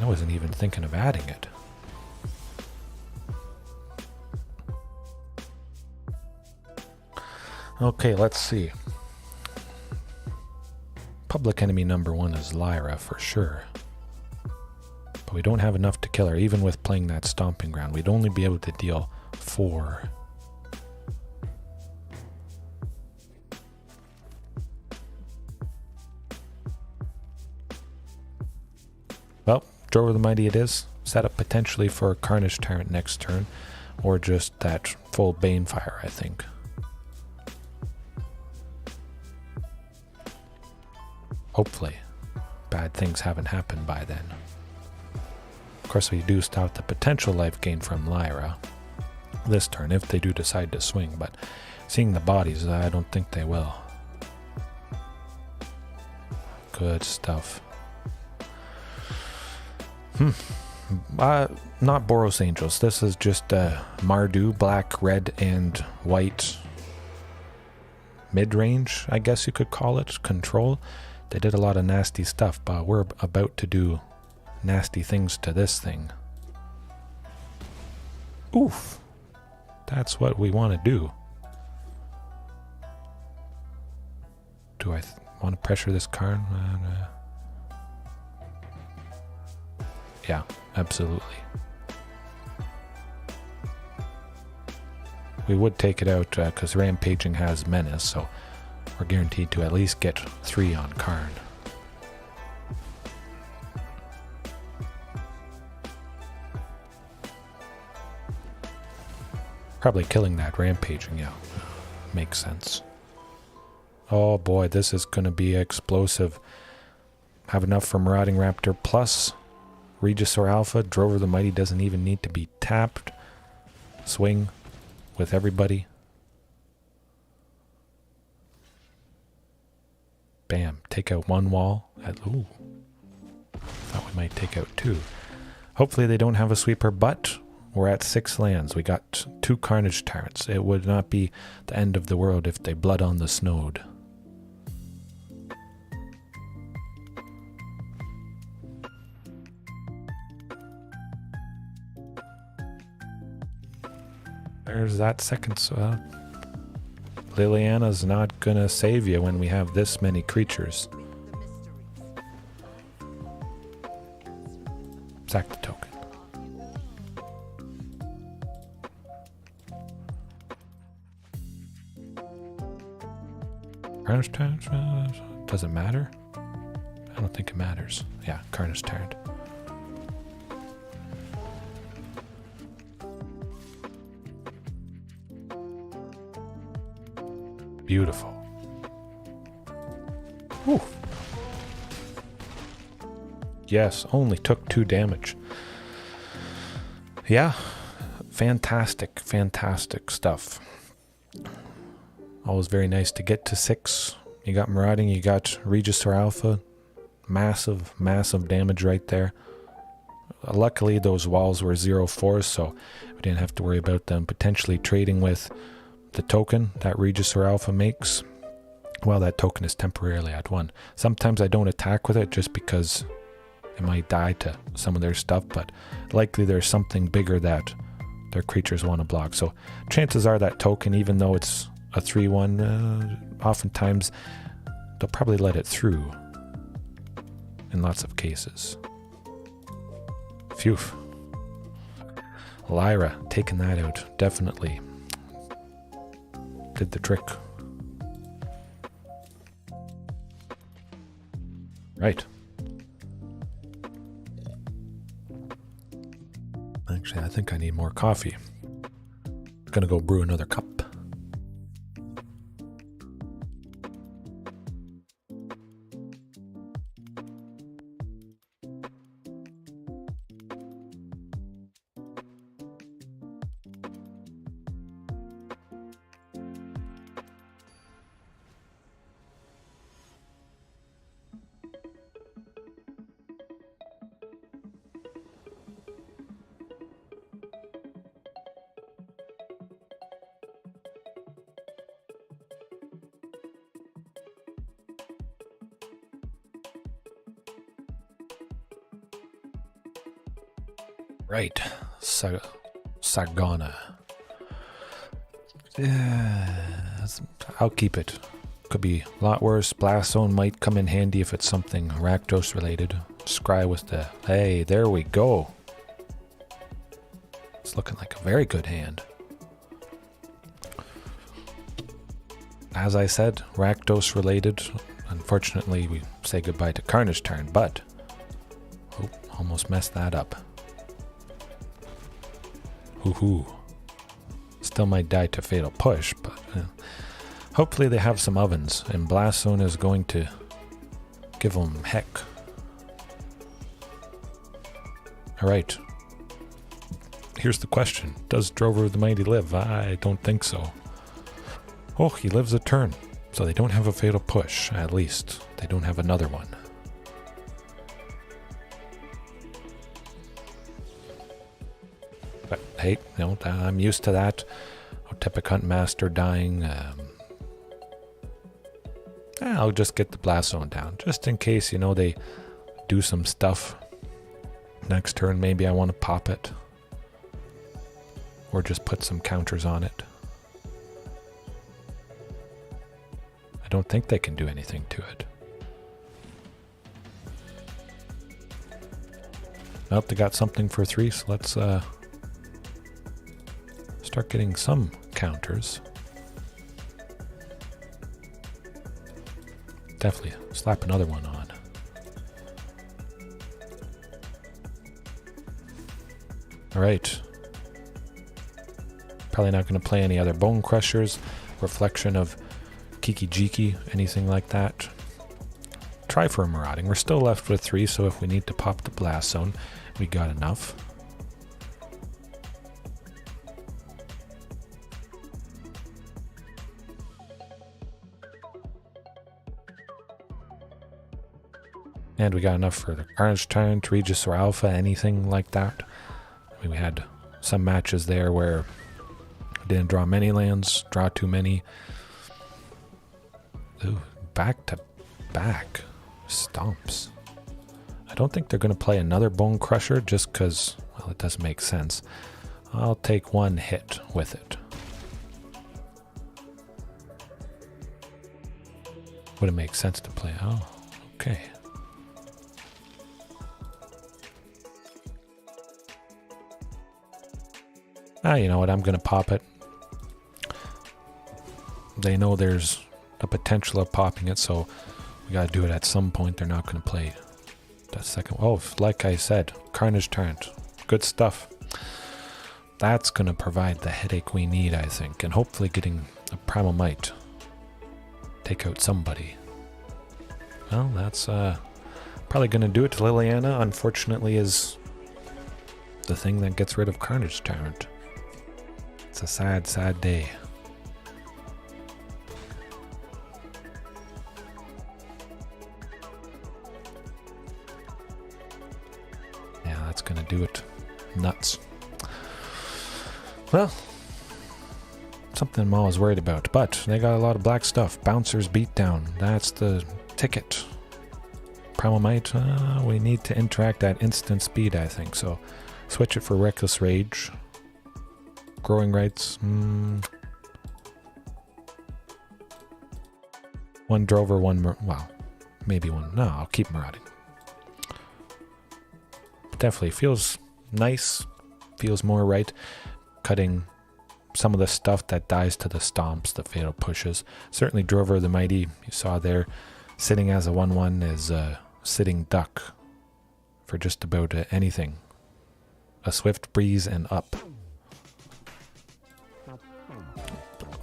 I wasn't even thinking of adding it. Okay, let's see. Public enemy number 1 is Lyra for sure. But we don't have enough to kill her. Even with playing that Stomping Ground, we'd only be able to deal 4. Well, Drover the Mighty it is. Set up potentially for Carnage Tyrant next turn. Or just that full Banefire, I think. Hopefully. Bad things haven't happened by then. Of course, we do stop the potential life gain from Lyra this turn, if they do decide to swing, but seeing the bodies, I don't think they will. Good stuff. Not Boros Angels. This is just Mardu, black, red, and white mid-range, I guess you could call it, control. They did a lot of nasty stuff, but we're about to do nasty things to this thing. Oof. That's what we want to do. Do I want to pressure this Karn? Yeah, absolutely. We would take it out because Rampaging has Menace, so we're guaranteed to at least get 3 on Karn. Probably killing that Rampaging, yeah. Makes sense. Oh boy, this is going to be explosive. Have enough for Marauding Raptor plus Regisaur Alpha. Drover the Mighty doesn't even need to be tapped. Swing with everybody. Bam. Take out 1 wall. Ooh. Thought we might take out 2. Hopefully they don't have a sweeper, but we're at 6 lands. We got 2 Carnage Tyrants. It would not be the end of the world if they blood on the snowed. There's that second. Liliana's not gonna save you when we have this many creatures. Sack the token. Carnage Tyrant? Does it matter? I don't think it matters. Yeah, Carnage Tyrant. Beautiful. Whew. Yes, only took 2 damage. Yeah, fantastic, fantastic stuff. Always very nice to get to 6. You got Marauding, you got Regisaur Alpha. Massive, massive damage right there. Luckily, those walls were 0/4, so we didn't have to worry about them potentially trading with the token that Regisaur Alpha makes. Well, that token is temporarily at 1. Sometimes I don't attack with it just because it might die to some of their stuff, but likely there's something bigger that their creatures want to block. So chances are that token, even though it's a 3/1, oftentimes they'll probably let it through in lots of cases. Phew. Lyra, taking that out, definitely did the trick. Right. Actually, I think I need more coffee. Gonna go brew another cup. Right, Sagana. I'll keep it. Could be a lot worse. Blast Zone might come in handy if it's something Rakdos related. Scry with the... Hey, there we go. It's looking like a very good hand. As I said, Rakdos related. Unfortunately, we say goodbye to Carnage Tyrant, but... Oh, almost messed that up. Hoo-hoo. Still might die to Fatal Push, but hopefully they have some ovens, and Blast Zone is going to give them heck. Alright. Here's the question. Does Drover the Mighty live? I don't think so. Oh, he lives a turn. So they don't have a Fatal Push, at least. They don't have another one. But hey, you know, I'm used to that. Otepic Hunt Master dying. I'll just get the Blast Zone down, just in case, you know, they do some stuff. Next turn, maybe I want to pop it. Or just put some counters on it. I don't think they can do anything to it. Well, they got something for 3, so let's start getting some counters. Definitely slap another one on. Alright. Probably not going to play any other Bone Crushers, Reflection of Kiki Jiki, anything like that. Try for a Marauding. We're still left with 3, so if we need to pop the Blast Zone, we got enough. And we got enough for the Carnage Tyrant, Regisaur Alpha, anything like that. I mean, we had some matches there where I didn't draw many lands, draw too many. Ooh, back to back stomps. I don't think they're going to play another Bone Crusher just because, well, it doesn't make sense. I'll take one hit with it. Would it make sense to play? Oh, okay. You know what? I'm going to pop it. They know there's a potential of popping it, so we got to do it at some point. They're not going to play that second. Oh, like I said, Carnage Tyrant. Good stuff. That's going to provide the headache we need, I think, and hopefully getting a Primal Might. Take out somebody. Well, that's probably going to do it. Liliana, unfortunately, is the thing that gets rid of Carnage Tyrant. It's a sad, sad day. Yeah, that's going to do it. Nuts. Well, something I'm always worried about, but they got a lot of black stuff. Bouncers beat down. That's the ticket. Primal Might, we need to interact at instant speed, I think, so switch it for Reckless Rage. Growing Rites. One Drover, one... well, maybe one. No, I'll keep Marauding. Definitely feels nice. Feels more right. Cutting some of the stuff that dies to the stomps, the fatal pushes. Certainly Drover the Mighty, you saw there, sitting as a 1/1 is a sitting duck for just about anything. A Swift Breeze and up.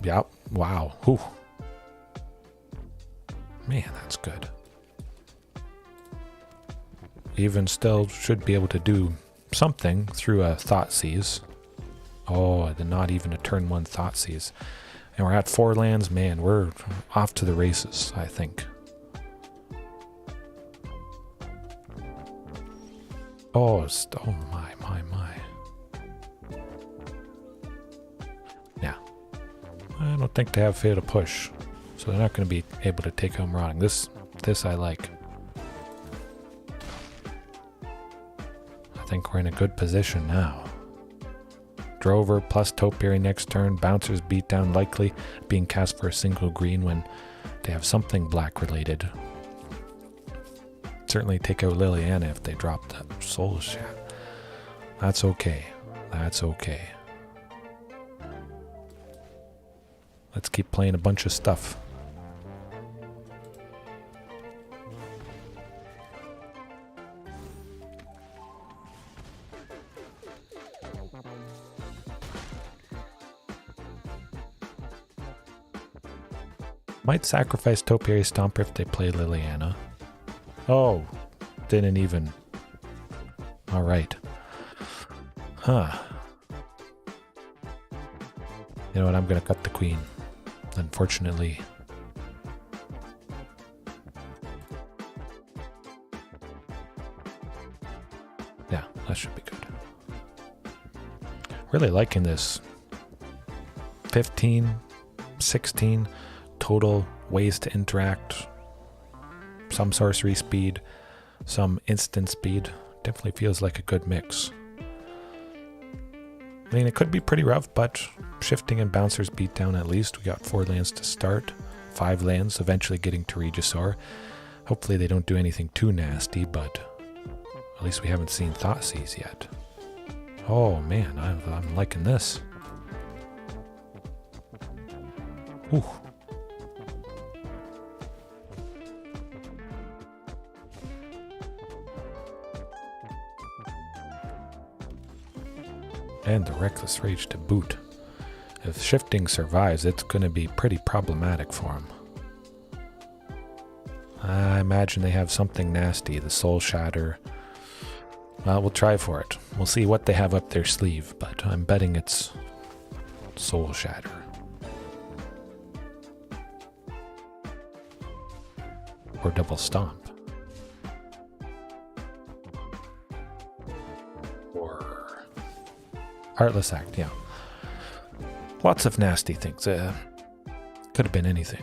Yep, wow. Whew. Man, that's good. Even still should be able to do something through a Thoughtseize. Oh, not even a turn 1 Thoughtseize. And we're at 4 lands. Man, we're off to the races, I think. Oh, oh my. Yeah. I don't think they have Fatal Push, so they're not going to be able to take home Marauding. This I like. I think we're in a good position now. Drover plus Topiary next turn. Bouncers beat down likely being cast for a single green when they have something black related. Certainly take out Liliana if they drop that Soul Shot. That's okay. That's okay. Let's keep playing a bunch of stuff. Might sacrifice Topiary Stomper if they play Liliana. Oh, didn't even. Alright. Huh. You know what, I'm gonna cut the queen. Unfortunately. Yeah, that should be good. Really liking this. 15, 16 total ways to interact. Some sorcery speed, some instant speed. Definitely feels like a good mix. I mean, it could be pretty rough, but shifting and bouncers beat down at least. We got 4 lands to start, 5 lands, eventually getting to Regisaur. Hopefully they don't do anything too nasty, but at least we haven't seen Thoughtseize yet. Oh man, I'm liking this. Ooh. And the Reckless Rage to boot. If shifting survives, it's going to be pretty problematic for him. I imagine they have something nasty, the Soul Shatter. Well, we'll try for it. We'll see what they have up their sleeve, but I'm betting it's Soul Shatter. Or Double Stomp. Heartless Act, yeah. Lots of nasty things. Could have been anything.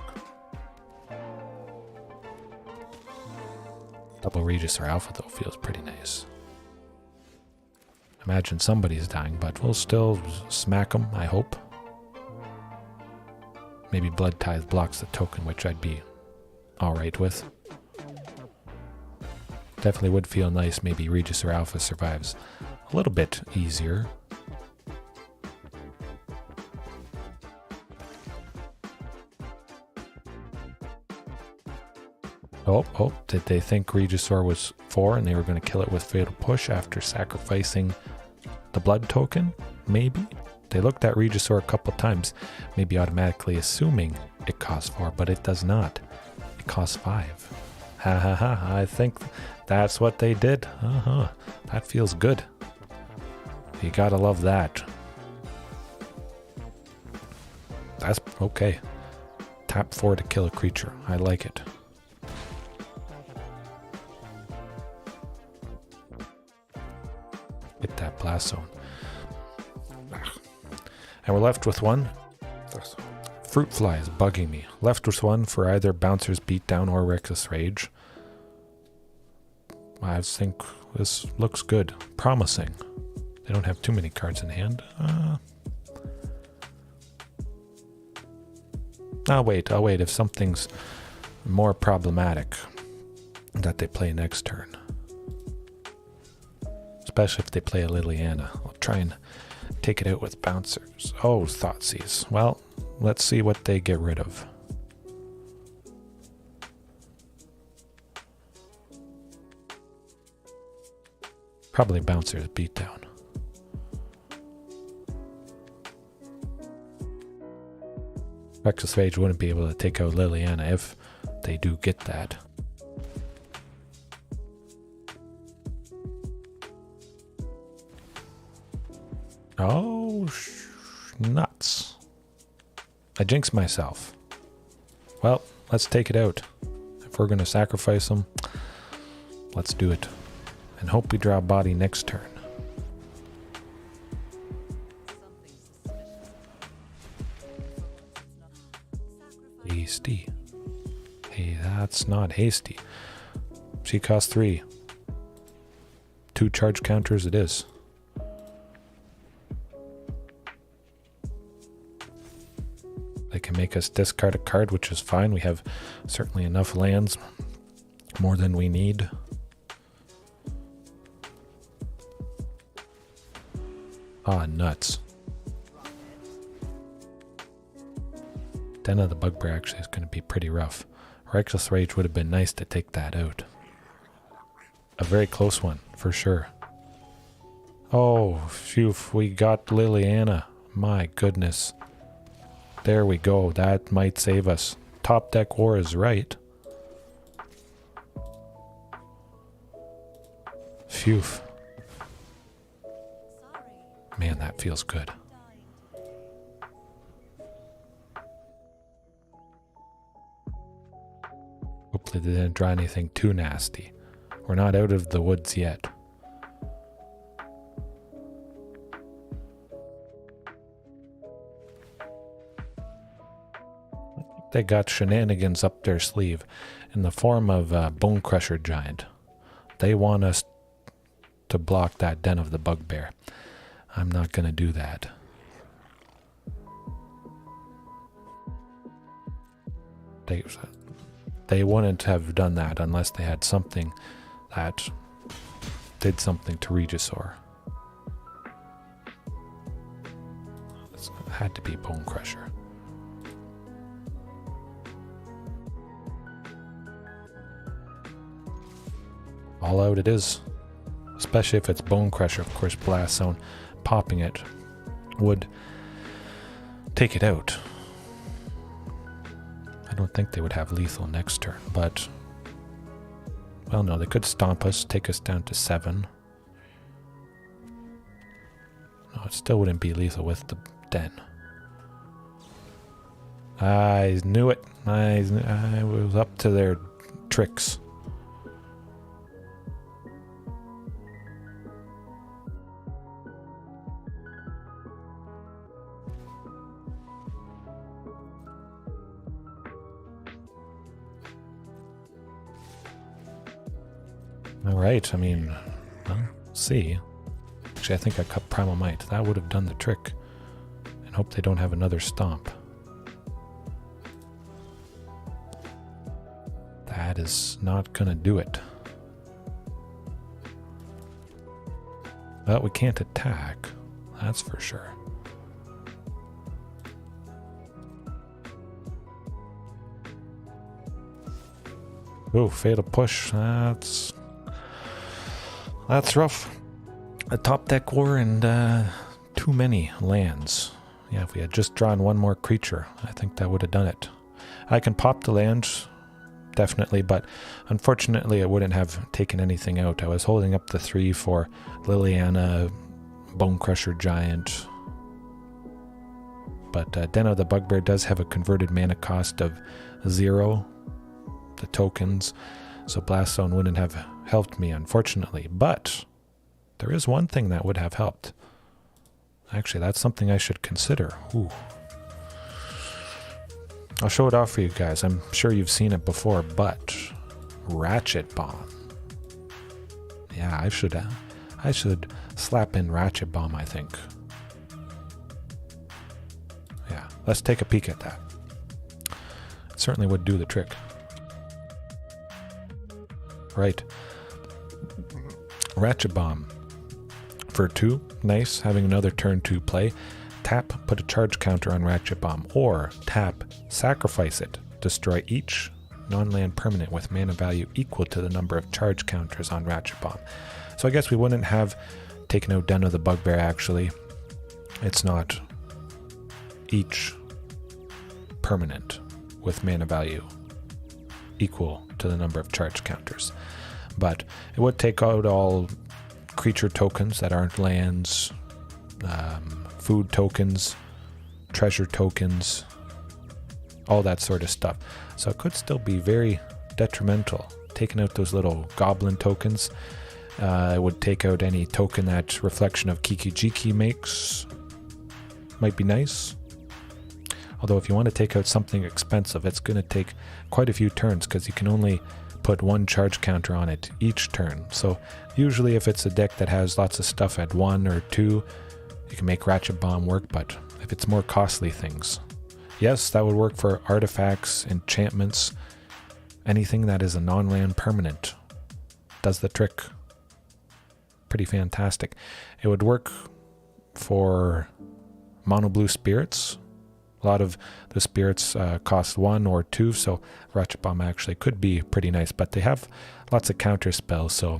Double Regisaur Alpha, though, feels pretty nice. Imagine somebody's dying, but we'll still smack them, I hope. Maybe Blood Tithe blocks the token, which I'd be alright with. Definitely would feel nice, maybe Regisaur Alpha survives a little bit easier. Oh, did they think Regisaur was 4 and they were going to kill it with Fatal Push after sacrificing the blood token? Maybe? They looked at Regisaur a couple times, maybe automatically assuming it costs 4, but it does not. It costs 5. Ha ha ha, I think that's what they did. That feels good. You gotta love that. That's okay. Tap 4 to kill a creature. I like it. Hit that blast zone. And we're left with one. Fruit Fly is bugging me. Left with one for either Bouncer's Beatdown or Reckless Rage. I think this looks good. Promising. They don't have too many cards in hand. I'll wait. If something's more problematic that they play next turn. Especially if they play a Liliana. I'll try and take it out with Bouncers. Oh, Thoughtseize. Well, let's see what they get rid of. Probably Bouncer's Beatdown. Reckless Rage wouldn't be able to take out Liliana if they do get that. Oh, nuts. I jinxed myself. Well, let's take it out. If we're going to sacrifice them, let's do it. And hope we draw a body next turn. Hasty. Hey, that's not hasty. She costs 3. 2 charge counters it is. They can make us discard a card, which is fine. We have certainly enough lands. More than we need. Ah, nuts. Den of the Bugbear actually is going to be pretty rough. Reckless Rage would have been nice to take that out. A very close one, for sure. Oh, phew, we got Liliana. My goodness. There we go. That might save us. Top deck war is right. Phew. Man, that feels good. Hopefully they didn't draw anything too nasty. We're not out of the woods yet. They got shenanigans up their sleeve in the form of Bone Crusher Giant. They want us to block that Den of the Bugbear. I'm not going to do that. They wouldn't have done that unless they had something that did something to Regisaur. It had to be Bone Crusher. All out it is. Especially if it's Bone Crusher, of course, Blast Zone. Popping it would take it out. I don't think they would have lethal next turn, but... Well, no, they could stomp us, take us down to 7. No, it still wouldn't be lethal with the Den. I knew it. I was up to their tricks. Alright, I mean, well, see. Actually, I think I cut Primal Might. That would have done the trick. And hope they don't have another Stomp. That is not gonna do it. Well, we can't attack. That's for sure. Oh, Fatal Push. That's rough. A top deck war and too many lands. Yeah, if we had just drawn one more creature, I think that would have done it. I can pop the land, definitely, but unfortunately it wouldn't have taken anything out. I was holding up the 3 for Liliana, Bone Crusher Giant. But Dino the Bugbear does have a converted mana cost of 0. The tokens, so Blast Zone wouldn't have helped me, unfortunately. But there is one thing that would have helped. Actually, that's something I should consider. Ooh. I'll show it off for you guys. I'm sure you've seen it before, but Ratchet Bomb. Yeah, I should slap in Ratchet Bomb, I think. Yeah, let's take a peek at that. It certainly would do the trick. Right. Ratchet Bomb. For 2, nice, having another turn to play. Tap, put a charge counter on Ratchet Bomb. Or tap, sacrifice it. Destroy each non-land permanent with mana value equal to the number of charge counters on Ratchet Bomb. So I guess we wouldn't have taken out Dino the Bugbear, actually. It's not each permanent with mana value equal to the number of charge counters. But it would take out all creature tokens that aren't lands, food tokens, treasure tokens, all that sort of stuff. So it could still be very detrimental. Taking out those little goblin tokens, it would take out any token that Reflection of Kiki-Jiki makes. Might be nice. Although if you want to take out something expensive, it's going to take quite a few turns because you can only put 1 charge counter on it each turn. So usually if it's a deck that has lots of stuff at 1 or 2, you can make Ratchet Bomb work, but if it's more costly things, yes, that would work for artifacts, enchantments, anything that is a non-land permanent. Does the trick. Pretty fantastic. It would work for mono blue spirits. A lot of the spirits cost 1 or 2, so Ratchet Bomb actually could be pretty nice, but they have lots of counter spells, so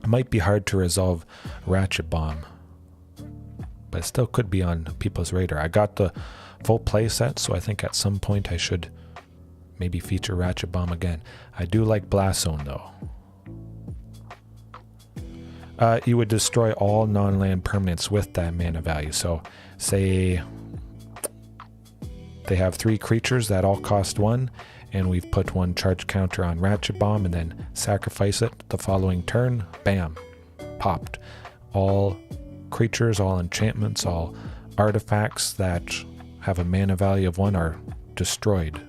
it might be hard to resolve Ratchet Bomb. But it still could be on people's radar. I got the full play set, so I think at some point I should maybe feature Ratchet Bomb again. I do like Blast Zone, though. You would destroy all non-land permanents with that mana value. So, say they have 3 creatures that all cost 1, and we've put 1 charge counter on Ratchet Bomb and then sacrifice it the following turn. Bam. Popped. All creatures, all enchantments, all artifacts that have a mana value of 1 are destroyed.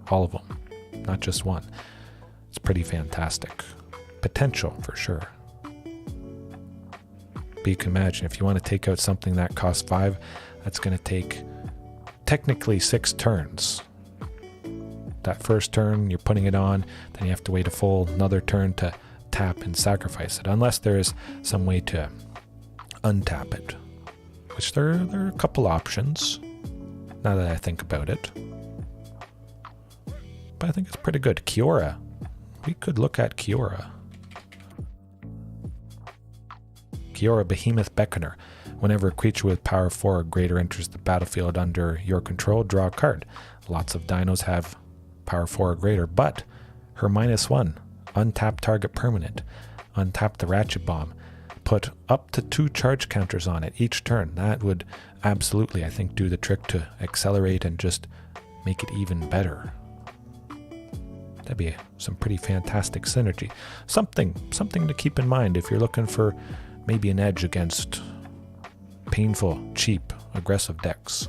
All of them. Not just 1. It's pretty fantastic. Potential, for sure. But you can imagine, if you want to take out something that costs 5, that's going to take technically 6 turns. That first turn, you're putting it on, then you have to wait a full another turn to tap and sacrifice it, unless there is some way to untap it, which there are a couple options, now that I think about it. But I think it's pretty good. Kiora. We could look at Kiora. Kiora Behemoth Beckoner. Whenever a creature with power 4 or greater enters the battlefield under your control, draw a card. Lots of dinos have power 4 or greater, but her -1, untap target permanent, untap the Ratchet Bomb, put up to 2 charge counters on it each turn. That would absolutely, I think, do the trick to accelerate and just make it even better. That'd be some pretty fantastic synergy. Something to keep in mind if you're looking for maybe an edge against painful, cheap, aggressive decks.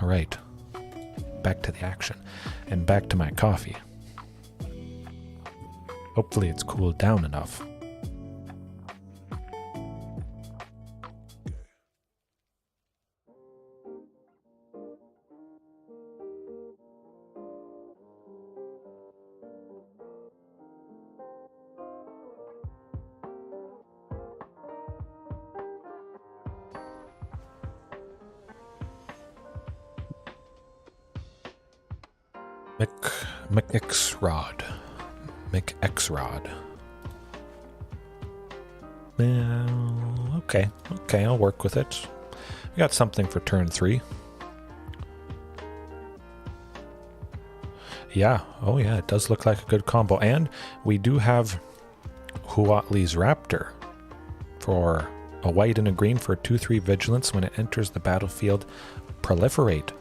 Alright, back to the action, and back to my coffee. Hopefully it's cooled down enough. McX-Rod. McX-Rod. Okay, I'll work with it. We got something for turn 3. Yeah, oh yeah, it does look like a good combo. And we do have Huatli's Raptor for a white and a green for 2/3 vigilance. When it enters the battlefield, proliferate.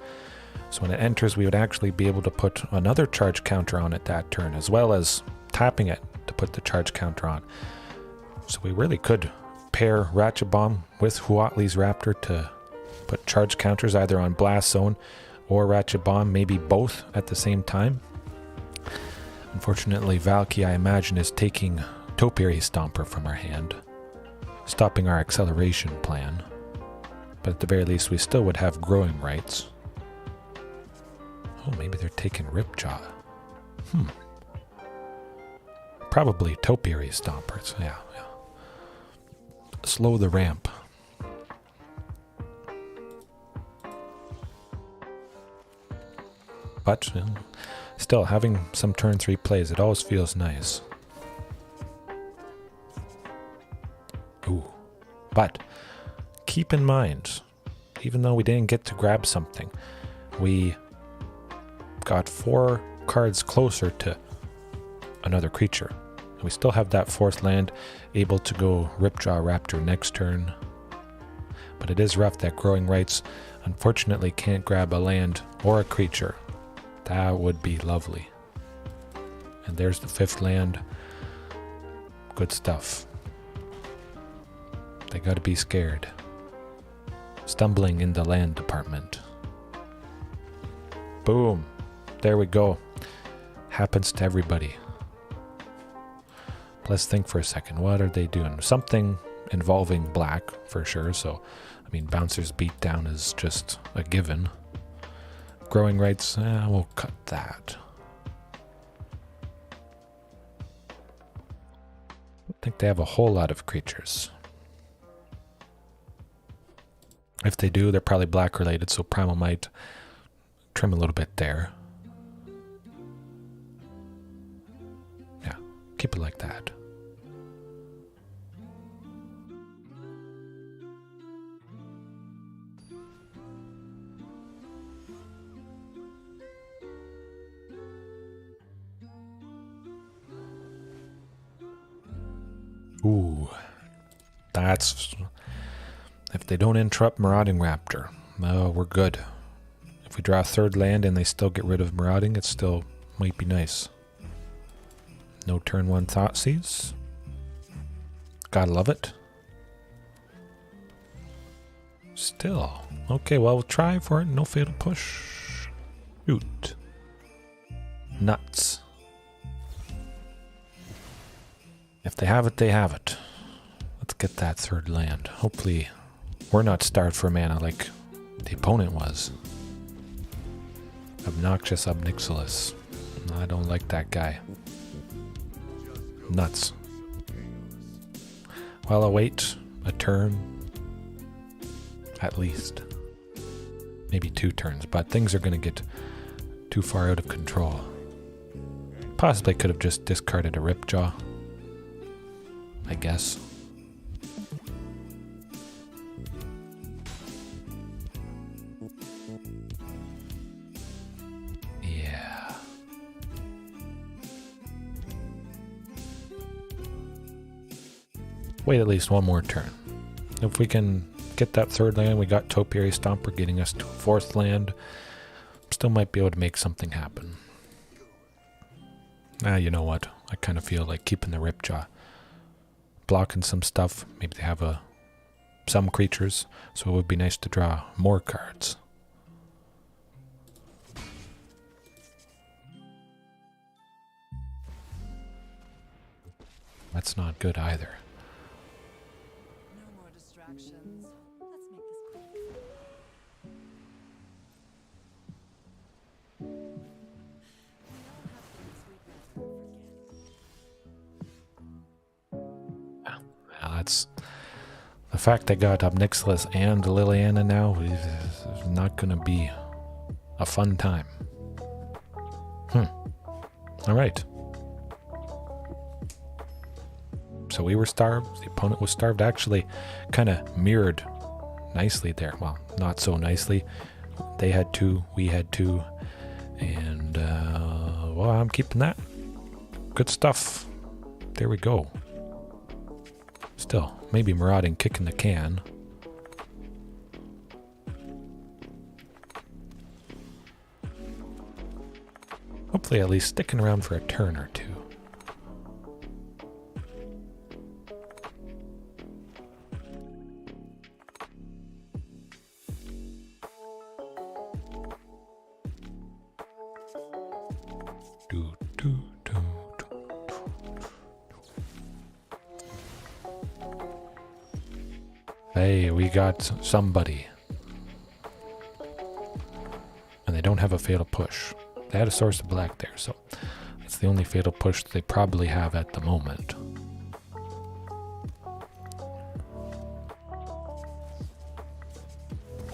So when it enters, we would actually be able to put another charge counter on it that turn, as well as tapping it to put the charge counter on. So we really could pair Ratchet Bomb with Huatli's Raptor to put charge counters either on Blast Zone or Ratchet Bomb, maybe both at the same time. Unfortunately, Valky, I imagine, is taking Topiary Stomper from our hand, stopping our acceleration plan. But at the very least, we still would have growing rights. Oh, maybe they're taking Ripjaw. Probably Topiary Stompers. Yeah. Slow the ramp. But still, having some turn 3 plays, it always feels nice. Ooh. But keep in mind, even though we didn't get to grab something, we got 4 cards closer to another creature. We still have that 4th land, able to go Ripjaw Raptor next turn. But it is rough that Growing Rights unfortunately can't grab a land or a creature. That would be lovely. And there's the 5th land. Good stuff. They gotta be scared. Stumbling in the land department. Boom. There we go. Happens to everybody. Let's think for a second. What are they doing? Something involving black, for sure. So, I mean, Bouncer's Beatdown is just a given. Growing Rights, we'll cut that. I don't think they have a whole lot of creatures. If they do, they're probably black related, so Primal Might trim a little bit there. Yeah, keep it like that. Ooh, that's... If they don't interrupt Marauding Raptor, we're good. If we draw a 3rd land and they still get rid of Marauding, it still might be nice. No turn 1 Thoughtseize. Gotta love it. Still. Okay, well, we'll try for it. No fatal push. Shoot. Nuts. If they have it, they have it. Let's get that 3rd land. Hopefully, we're not starved for mana like the opponent was. Obnoxious Obnixilis. I don't like that guy. Nuts. Well, I'll wait a turn. At least. Maybe 2 turns, but things are going to get too far out of control. Possibly could have just discarded a Ripjaw, I guess. Yeah. Wait at least one more turn. If we can get that 3rd land, we got Topiary Stomper getting us to a 4th land. Still might be able to make something happen. You know what? I kind of feel like keeping the Ripjaw. Blocking some stuff. Maybe they have some creatures, so it would be nice to draw more cards. That's not good either. No more distractions. Let's make this quick. We all have things we'd rather forget. Well, that's the fact they got Obnixilis and Liliana now is not going to be a fun time. All right. So we were starved. The opponent was starved. Actually, kind of mirrored nicely there. Well, not so nicely. They had 2, we had 2, and well, I'm keeping that. Good stuff. There we go. Still, maybe Marauding kicking the can. Hopefully at least sticking around for a turn or 2. Hey, we got somebody. And they don't have a fatal push. They had a source of black there, so it's the only fatal push they probably have at the moment.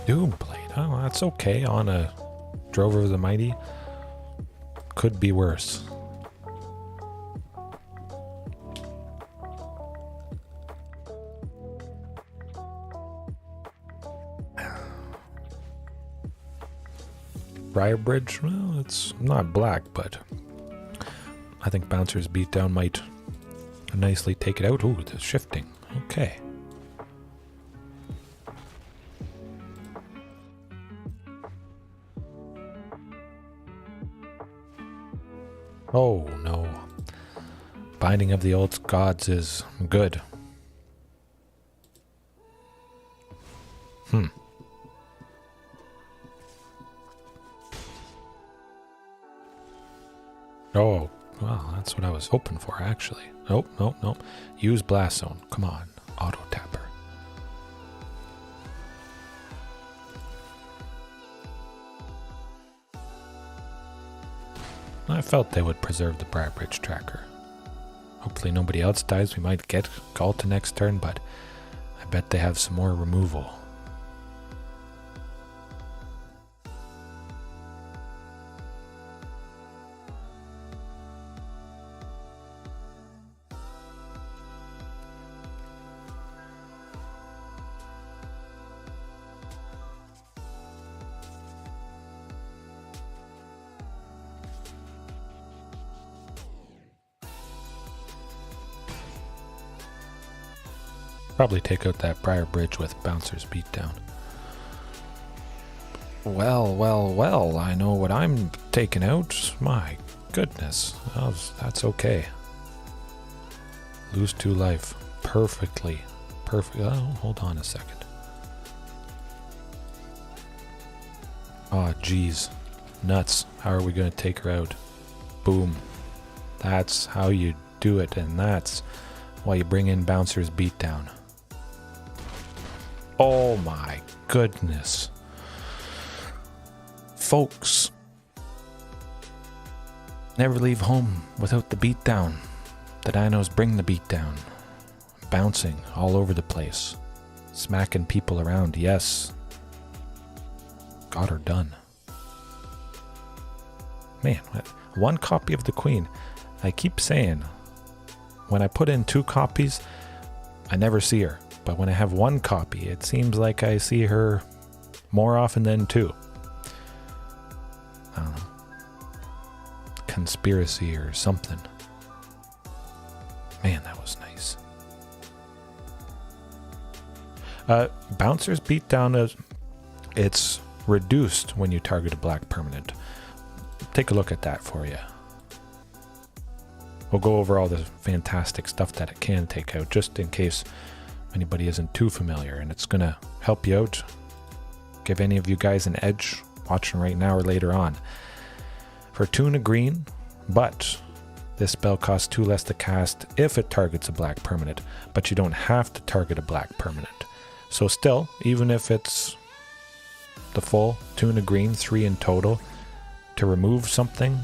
Doomblade, oh, that's okay on a Drover of the Mighty. Could be worse. Briarbridge, well, it's not black, but I think Bouncer's Beatdown might nicely take it out. Ooh, the shifting. Okay. Oh, no. Binding of the Old Gods is good. Oh, well, that's what I was hoping for, actually. Nope, nope, nope. Use Blast Zone. Come on, Auto Tapper. I felt they would preserve the Briarbridge tracker. Hopefully nobody else dies. We might get Ghalta next turn, but I bet they have some more removal. Probably take out that Briarbridge with Bouncer's Beatdown. Well, well, well, I know what I'm taking out. My goodness. That's okay. Lose 2 life. Perfectly. Perfect. Oh, hold on a second. Oh, geez. Nuts. How are we going to take her out? Boom. That's how you do it, and that's why you bring in Bouncer's Beatdown. Oh my goodness. Folks, never leave home without the beatdown. The dinos bring the beatdown. Bouncing all over the place. Smacking people around, yes. Got her done. Man, 1 copy of the Queen. I keep saying, when I put in 2 copies, I never see her. But when I have 1 copy, it seems like I see her more often than 2. I don't know. Conspiracy or something. Man, that was nice. Bouncer's Beatdown, it's reduced when you target a black permanent. Take a look at that for you. We'll go over all the fantastic stuff that it can take out, just in case anybody isn't too familiar, and it's gonna help you out, give any of you guys an edge watching right now or later on. For 2 and a green, but This spell costs 2 less to cast if it targets a black permanent, but you don't have to target a black permanent. So still, even if it's the full 2 and a green, 3 in total, to remove something,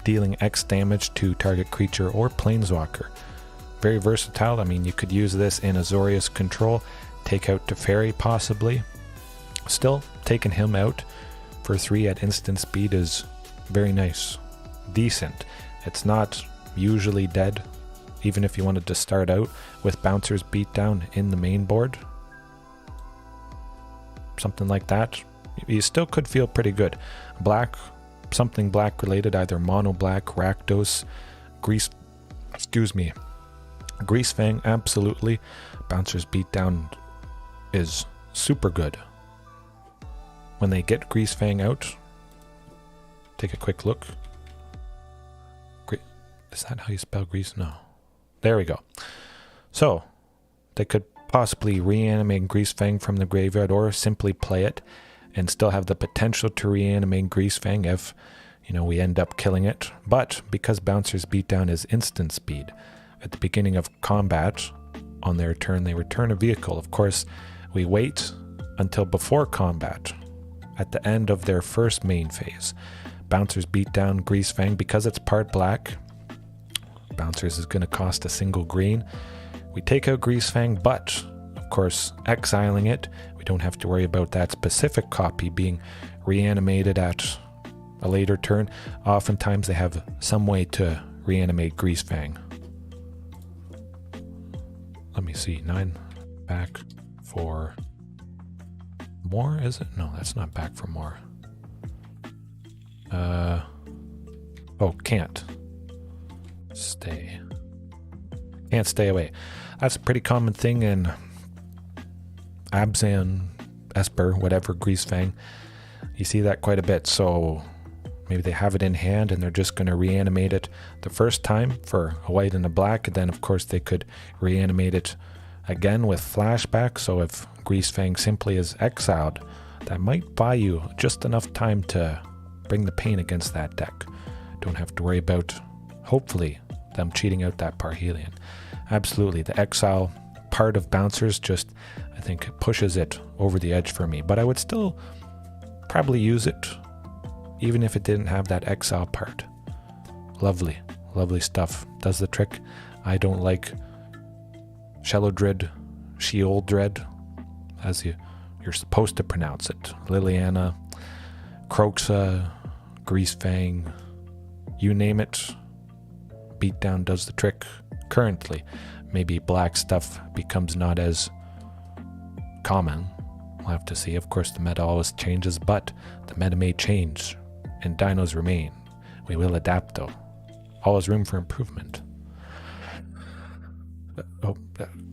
dealing X damage to target creature or planeswalker. Very versatile. I mean, you could use this in Azorius Control, take out Teferi possibly. Still, taking him out for 3 at instant speed is very nice. Decent. It's not usually dead, even if you wanted to start out with Bouncer's Beatdown in the main board. Something like that. You still could feel pretty good. Black, something black related, either mono black, Rakdos, Greasefang, absolutely. Bouncer's Beatdown is super good. When they get Greasefang out, take a quick look. Is that how you spell Grease? No. There we go. So, they could possibly reanimate Greasefang from the graveyard or simply play it and still have the potential to reanimate Greasefang if, you know, we end up killing it. But because Bouncer's Beatdown is instant speed, at the beginning of combat, on their turn, they return a vehicle. Of course, we wait until before combat, at the end of their first main phase. Bouncer's Beatdown, Greasefang, because it's part black, Bouncers is going to cost a single green. We take out Greasefang, but, of course, exiling it, we don't have to worry about that specific copy being reanimated at a later turn. Oftentimes they have some way to reanimate Greasefang. Let me see, 9 back for more, is it? No, that's not back for more. Oh, can't. Stay. Can't stay away. That's a pretty common thing in Abzan, Esper, whatever, Greasefang. You see that quite a bit, so maybe they have it in hand and they're just going to reanimate it the first time for a white and a black, and then of course they could reanimate it again with flashback. So if Greasefang simply is exiled, that might buy you just enough time to bring the pain against that deck. Don't have to worry about, hopefully, them cheating out that Parhelion. Absolutely, the exile part of Bouncers just, I think, pushes it over the edge for me. But I would still probably use it, even if it didn't have that exile part. Lovely, lovely stuff. Does the trick. I don't like Sheoldred, as you're supposed to pronounce it. Liliana, Kroxa, Greasefang, you name it. Beatdown does the trick currently. Maybe black stuff becomes not as common. We'll have to see. Of course, the meta always changes, but the meta may change and dinos remain. We will adapt, though. Always room for improvement.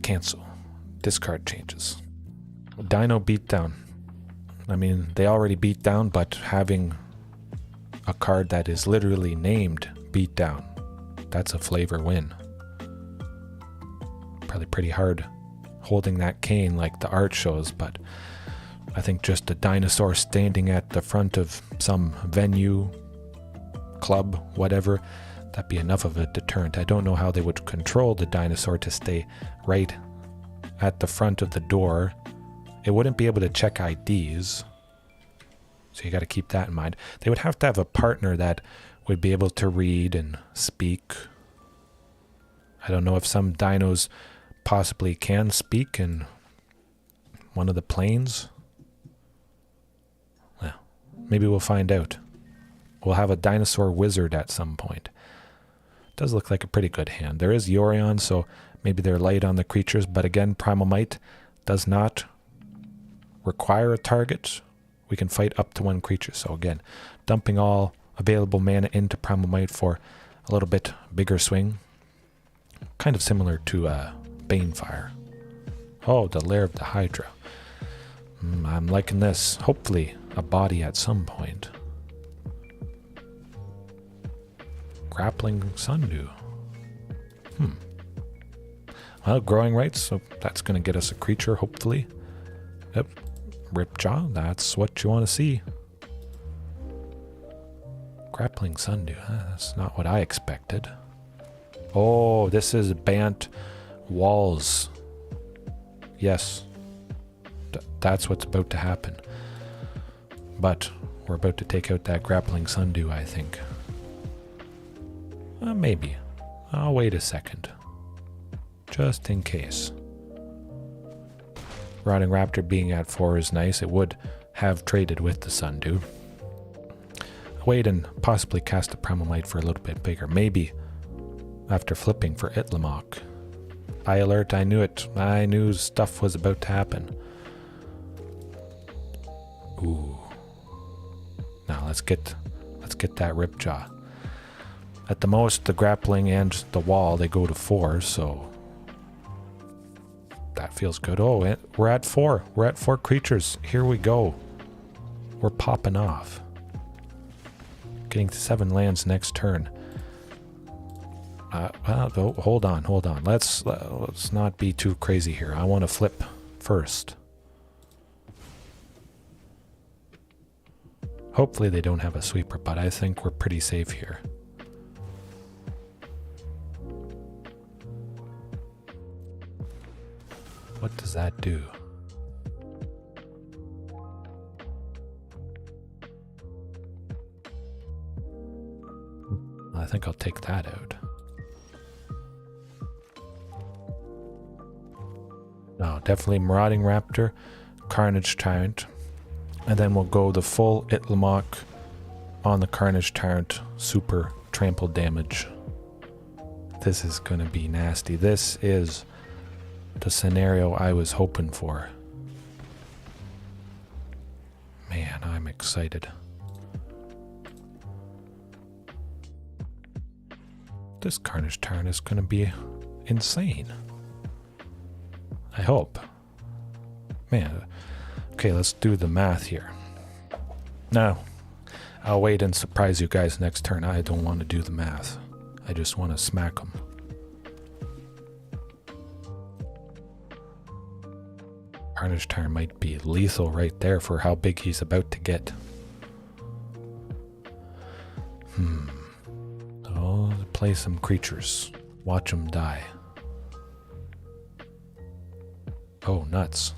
Cancel. Discard changes. Dino Beatdown. I mean, they already beat down, but having a card that is literally named Beatdown, that's a flavor win. Probably pretty hard holding that cane like the art shows, but I think just a dinosaur standing at the front of some venue, club, whatever, that'd be enough of a deterrent. I don't know how they would control the dinosaur to stay right at the front of the door. It wouldn't be able to check IDs, so you got to keep that in mind. They would have to have a partner that would be able to read and speak. I don't know if some dinos possibly can speak in one of the planes. Well, maybe we'll find out. We'll have a dinosaur wizard at some point. Does look like a pretty good hand. There is Yorion, so maybe they're light on the creatures, but again, Primal Might does not require a target. We can fight up to 1 creature, so again, dumping all available mana into Primal Might for a little bit bigger swing. Kind of similar to Banefire. Oh, the Lair of the Hydra. I'm liking this. Hopefully a body at some point. Grappling Sundew. Well, Growing Rites, so that's going to get us a creature, hopefully. Yep. Ripjaw, that's what you want to see. Grappling Sundew, that's not what I expected. Oh, this is Bant walls. Yes. That's what's about to happen. But we're about to take out that grappling sundew, I think. Maybe. I'll wait a second. Just in case. Marauding Raptor being at 4 is nice. It would have traded with the sundew. Wait and possibly cast a Primal Might for a little bit bigger. Maybe after flipping for Itlimoc. High alert, I knew it. I knew stuff was about to happen. Ooh. Now let's get that Ripjaw. At the most, the grappling and the wall, they go to 4, so that feels good. Oh, we're at 4. We're at 4 creatures. Here we go. We're popping off. Getting to 7 lands next turn. Well, hold on. Let's not be too crazy here. I want to flip first. Hopefully they don't have a sweeper, but I think we're pretty safe here. What does that do? I think I'll take that out. No, definitely Marauding Raptor, Carnage Tyrant, and then we'll go the full Itlimoc on the Carnage Tyrant, super trample damage. This is going to be nasty. This is the scenario I was hoping for. Man, I'm excited. This Carnage Tyrant is going to be insane. I hope. Man, okay, let's do the math here. No, I'll wait and surprise you guys next turn. I don't want to do the math. I just want to smack them. Carnage Tyrant might be lethal right there for how big he's about to get. So, play some creatures. Watch them die. Oh, nuts.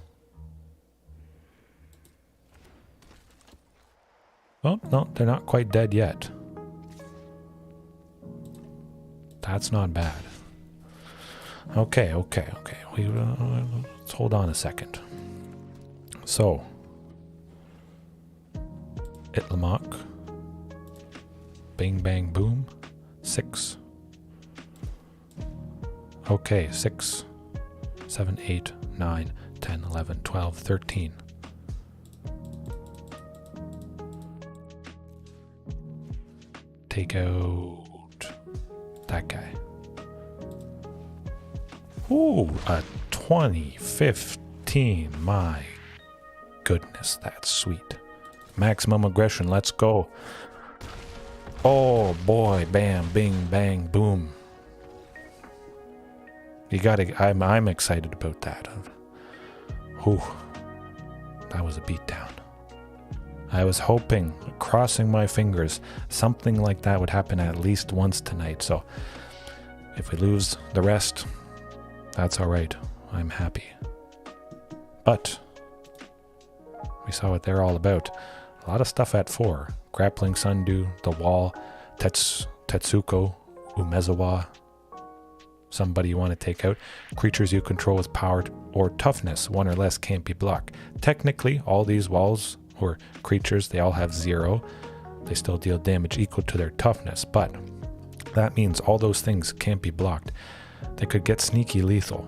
Oh, no, they're not quite dead yet. That's not bad. Okay. Let's hold on a second. So, Itlimoc. Bing, bang, boom. 6. Okay, 6, 7, 8, 9, 10, 11, 12, 13. Take out that guy. Ooh, a 20, 15. My goodness, that's sweet. Maximum aggression, let's go. Oh boy, bam, bing, bang, boom. You gotta, I'm excited about that. Whew. That was a beatdown. I was hoping, crossing my fingers, something like that would happen at least once tonight. So if we lose the rest, that's alright. I'm happy. But we saw what they're all about. A lot of stuff at 4. Grappling Sundew, the wall, Tetsuko, Umezawa. Somebody you want to take out. Creatures you control with power or toughness, 1 or less, can't be blocked. Technically, all these walls or creatures, they all have 0. They still deal damage equal to their toughness, but that means all those things can't be blocked. They could get sneaky lethal.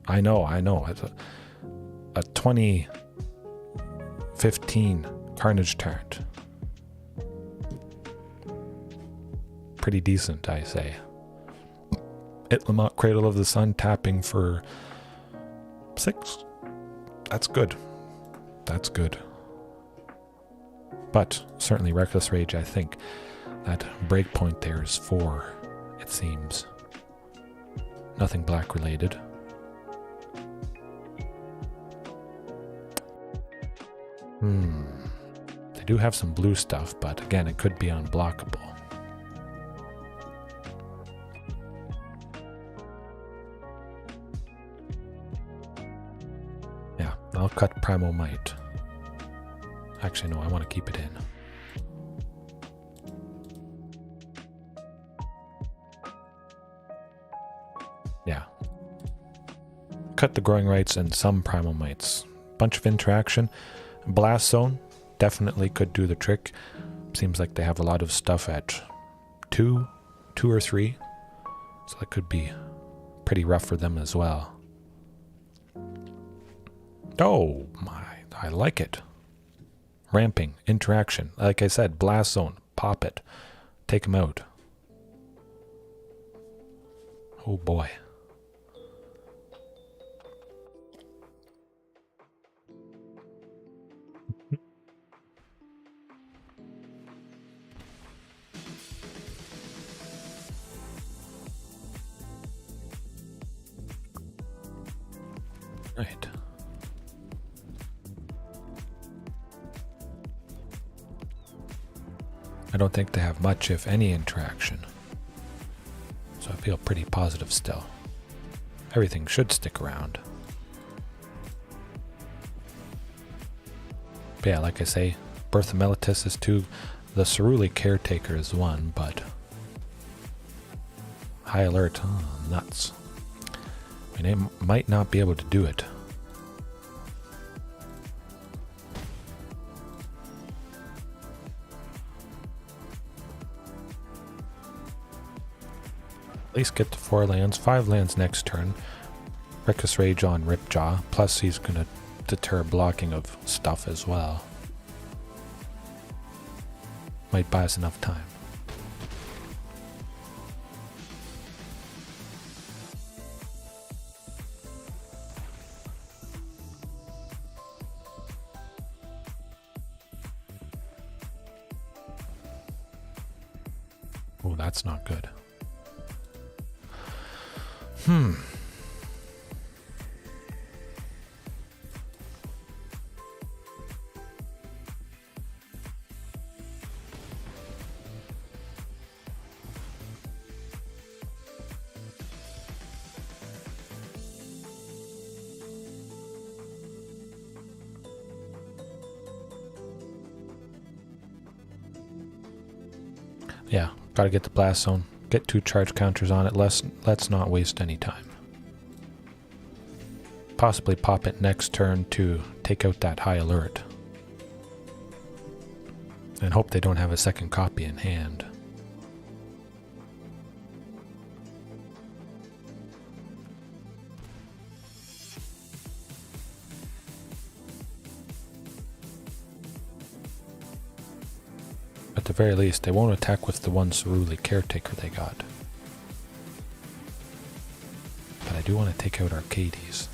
I know. It's a 2015 Carnage Tyrant. Pretty decent, I say. Itlimoc, Cradle of the Sun, tapping for 6. That's good. That's good. But certainly Reckless Rage, I think. That breakpoint there is 4, it seems. Nothing black related. They do have some blue stuff, but again, it could be unblockable. I'll cut Primal Might. Actually, no, I want to keep it in. Yeah. Cut the Growing Rites and some Primal Mights. Bunch of interaction. Blast Zone definitely could do the trick. Seems like they have a lot of stuff at 2 or 3. So that could be pretty rough for them as well. Oh my, I like it. Ramping, interaction. Like I said, Blast Zone, pop it. Take him out. Oh boy. Right. I don't think they have much, if any, interaction. So I feel pretty positive still. Everything should stick around. But yeah, like I say, Birth of Meletis is 2. The Ceruli Caretaker is 1, but High Alert, nuts. I mean, they might not be able to do it. At least get to 4 lands, 5 lands next turn. Reckless Rage on Ripjaw, plus he's going to deter blocking of stuff as well. Might buy us enough time. Oh, that's not good. Yeah, gotta get the Blast Zone. Get 2 charge counters on it. Let's not waste any time. Possibly pop it next turn to take out that High Alert. And hope they don't have a second copy in hand. At the very least, they won't attack with the 1 Ceruli Caretaker they got. But I do want to take out Arcades.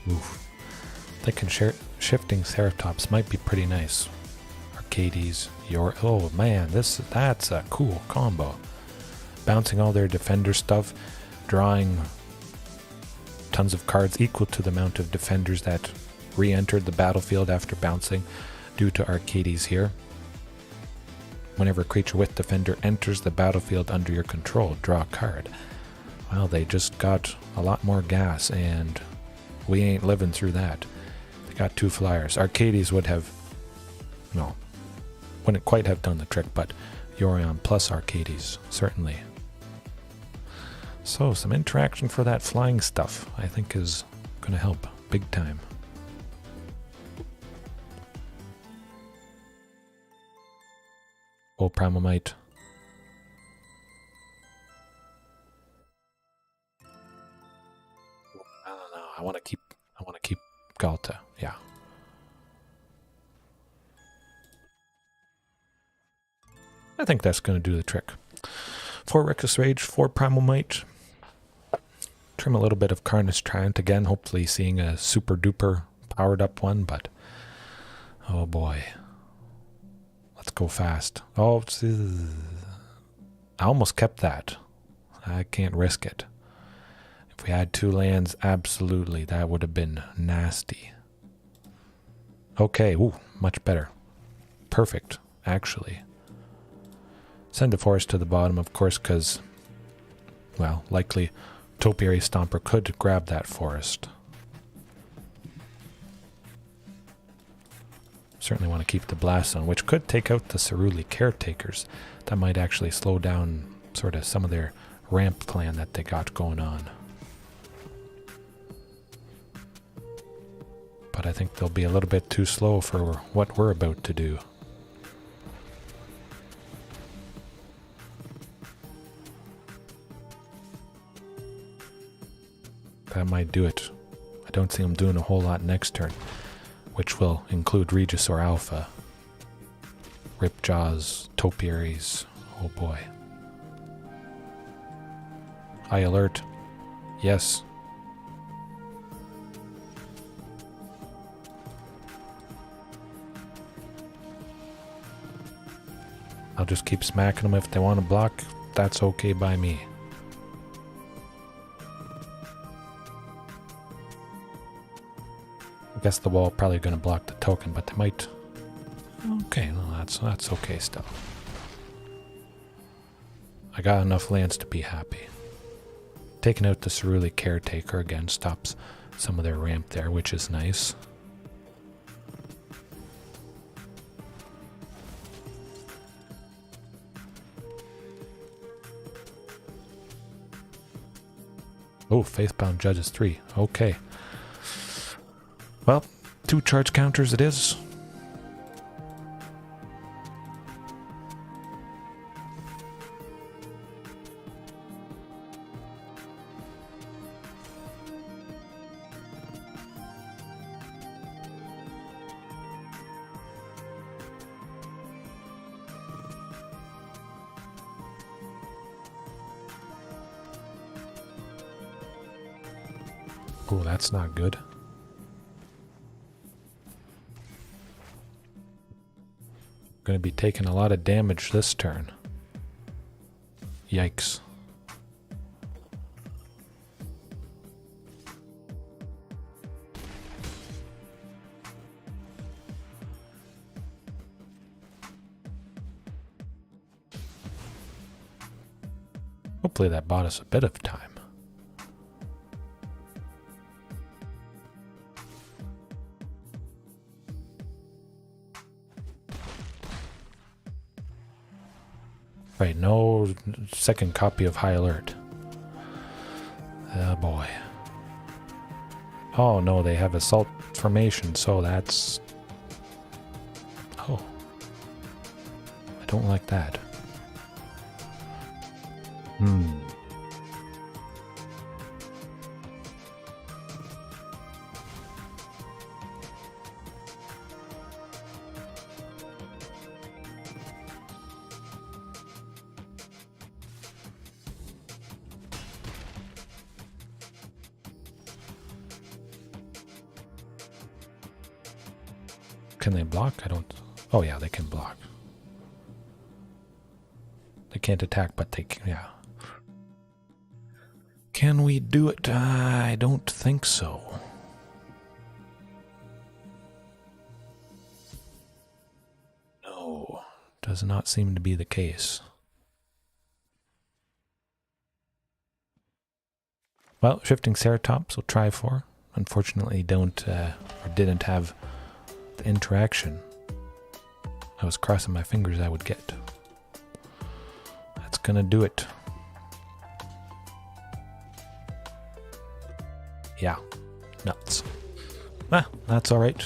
Oof. Thinking shifting Ceratops might be pretty nice. Arcades, oh man, that's a cool combo. Bouncing all their defender stuff, drawing tons of cards equal to the amount of defenders that re-entered the battlefield after bouncing due to Arcades here. Whenever a creature with defender enters the battlefield under your control, draw a card. Well, they just got a lot more gas, and we ain't living through that. They got 2 flyers. Arcades would have, no, wouldn't quite have done the trick, but Yorion plus Arcades, certainly. So, some interaction for that flying stuff, I think, is going to help big time. Oh, Primal Might. I don't know. I want to keep Ghalta. Yeah. I think that's going to do the trick. 4 Reckless Rage, 4 Primal Might. Trim a little bit of Carnage Tyrant again, hopefully seeing a super duper powered up one, but oh boy. Let's go fast. Oh, I almost kept that. I can't risk it. If we had 2 lands, absolutely, that would have been nasty. Okay, ooh, much better. Perfect, actually. Send a forest to the bottom, of course, because, well, likely Topiary Stomper could grab that forest. Certainly want to keep the blast on, which could take out the Ceruli caretakers. That might actually slow down sort of some of their ramp plan that they got going on. But I think they'll be a little bit too slow for what we're about to do. That might do it. I don't see them doing a whole lot next turn, which will include Regisaur Alpha, Ripjaws, Topiaries. Oh boy. High alert. Yes. I'll just keep smacking them if they want to block. That's okay by me. I guess the wall probably going to block the token, but they might. Okay, no, that's okay still. I got enough lands to be happy. Taking out the Ceruli caretaker again stops some of their ramp there, which is nice. Oh, Faithbound Judges 3. Okay. Well, 2 charge counters it is. Oh, that's not good. Going to be taking a lot of damage this turn. Yikes. Hopefully that bought us a bit of time. Right, no second copy of High Alert. Oh boy. Oh no, they have Assault Formation, so that's... Oh. I don't like that. Can they block? I don't... Oh yeah, they can block. They can't attack, but they can... Yeah. Can we do it? I don't think so. No. Does not seem to be the case. Well, Shifting Ceratops will try for. Unfortunately, don't or didn't have the interaction I was crossing my fingers I would get. That's gonna do it. Yeah, nuts. Ah, that's alright.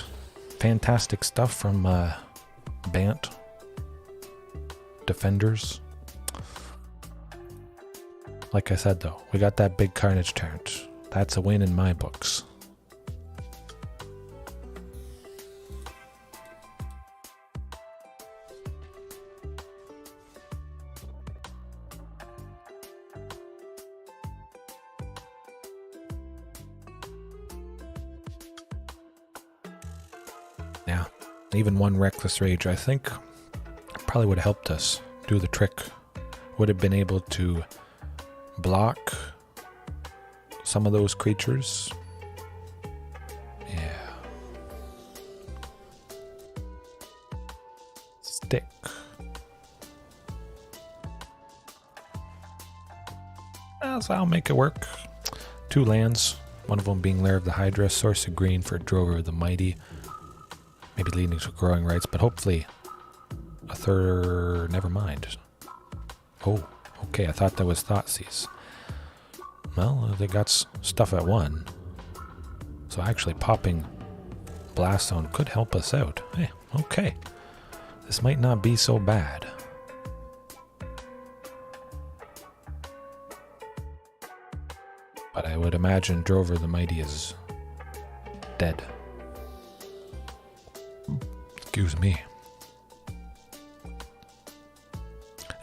Fantastic stuff from Bant. Defenders. Like I said though, we got that big Carnage Tyrant. That's a win in my books. Yeah, even one Reckless Rage, I think, probably would have helped us do the trick. Would have been able to block some of those creatures. Yeah. stick. So I'll make it work. 2 lands, one of them being Lair of the Hydra, source of green for Drover the Mighty. Maybe leading to Growing Rites, but hopefully a third... Never mind. Oh, okay, I thought that was Thoughtseize. Well, they got stuff at 1. So actually popping Blast Zone could help us out. Hey, okay. This might not be so bad. But I would imagine Drover the Mighty is dead. Excuse me.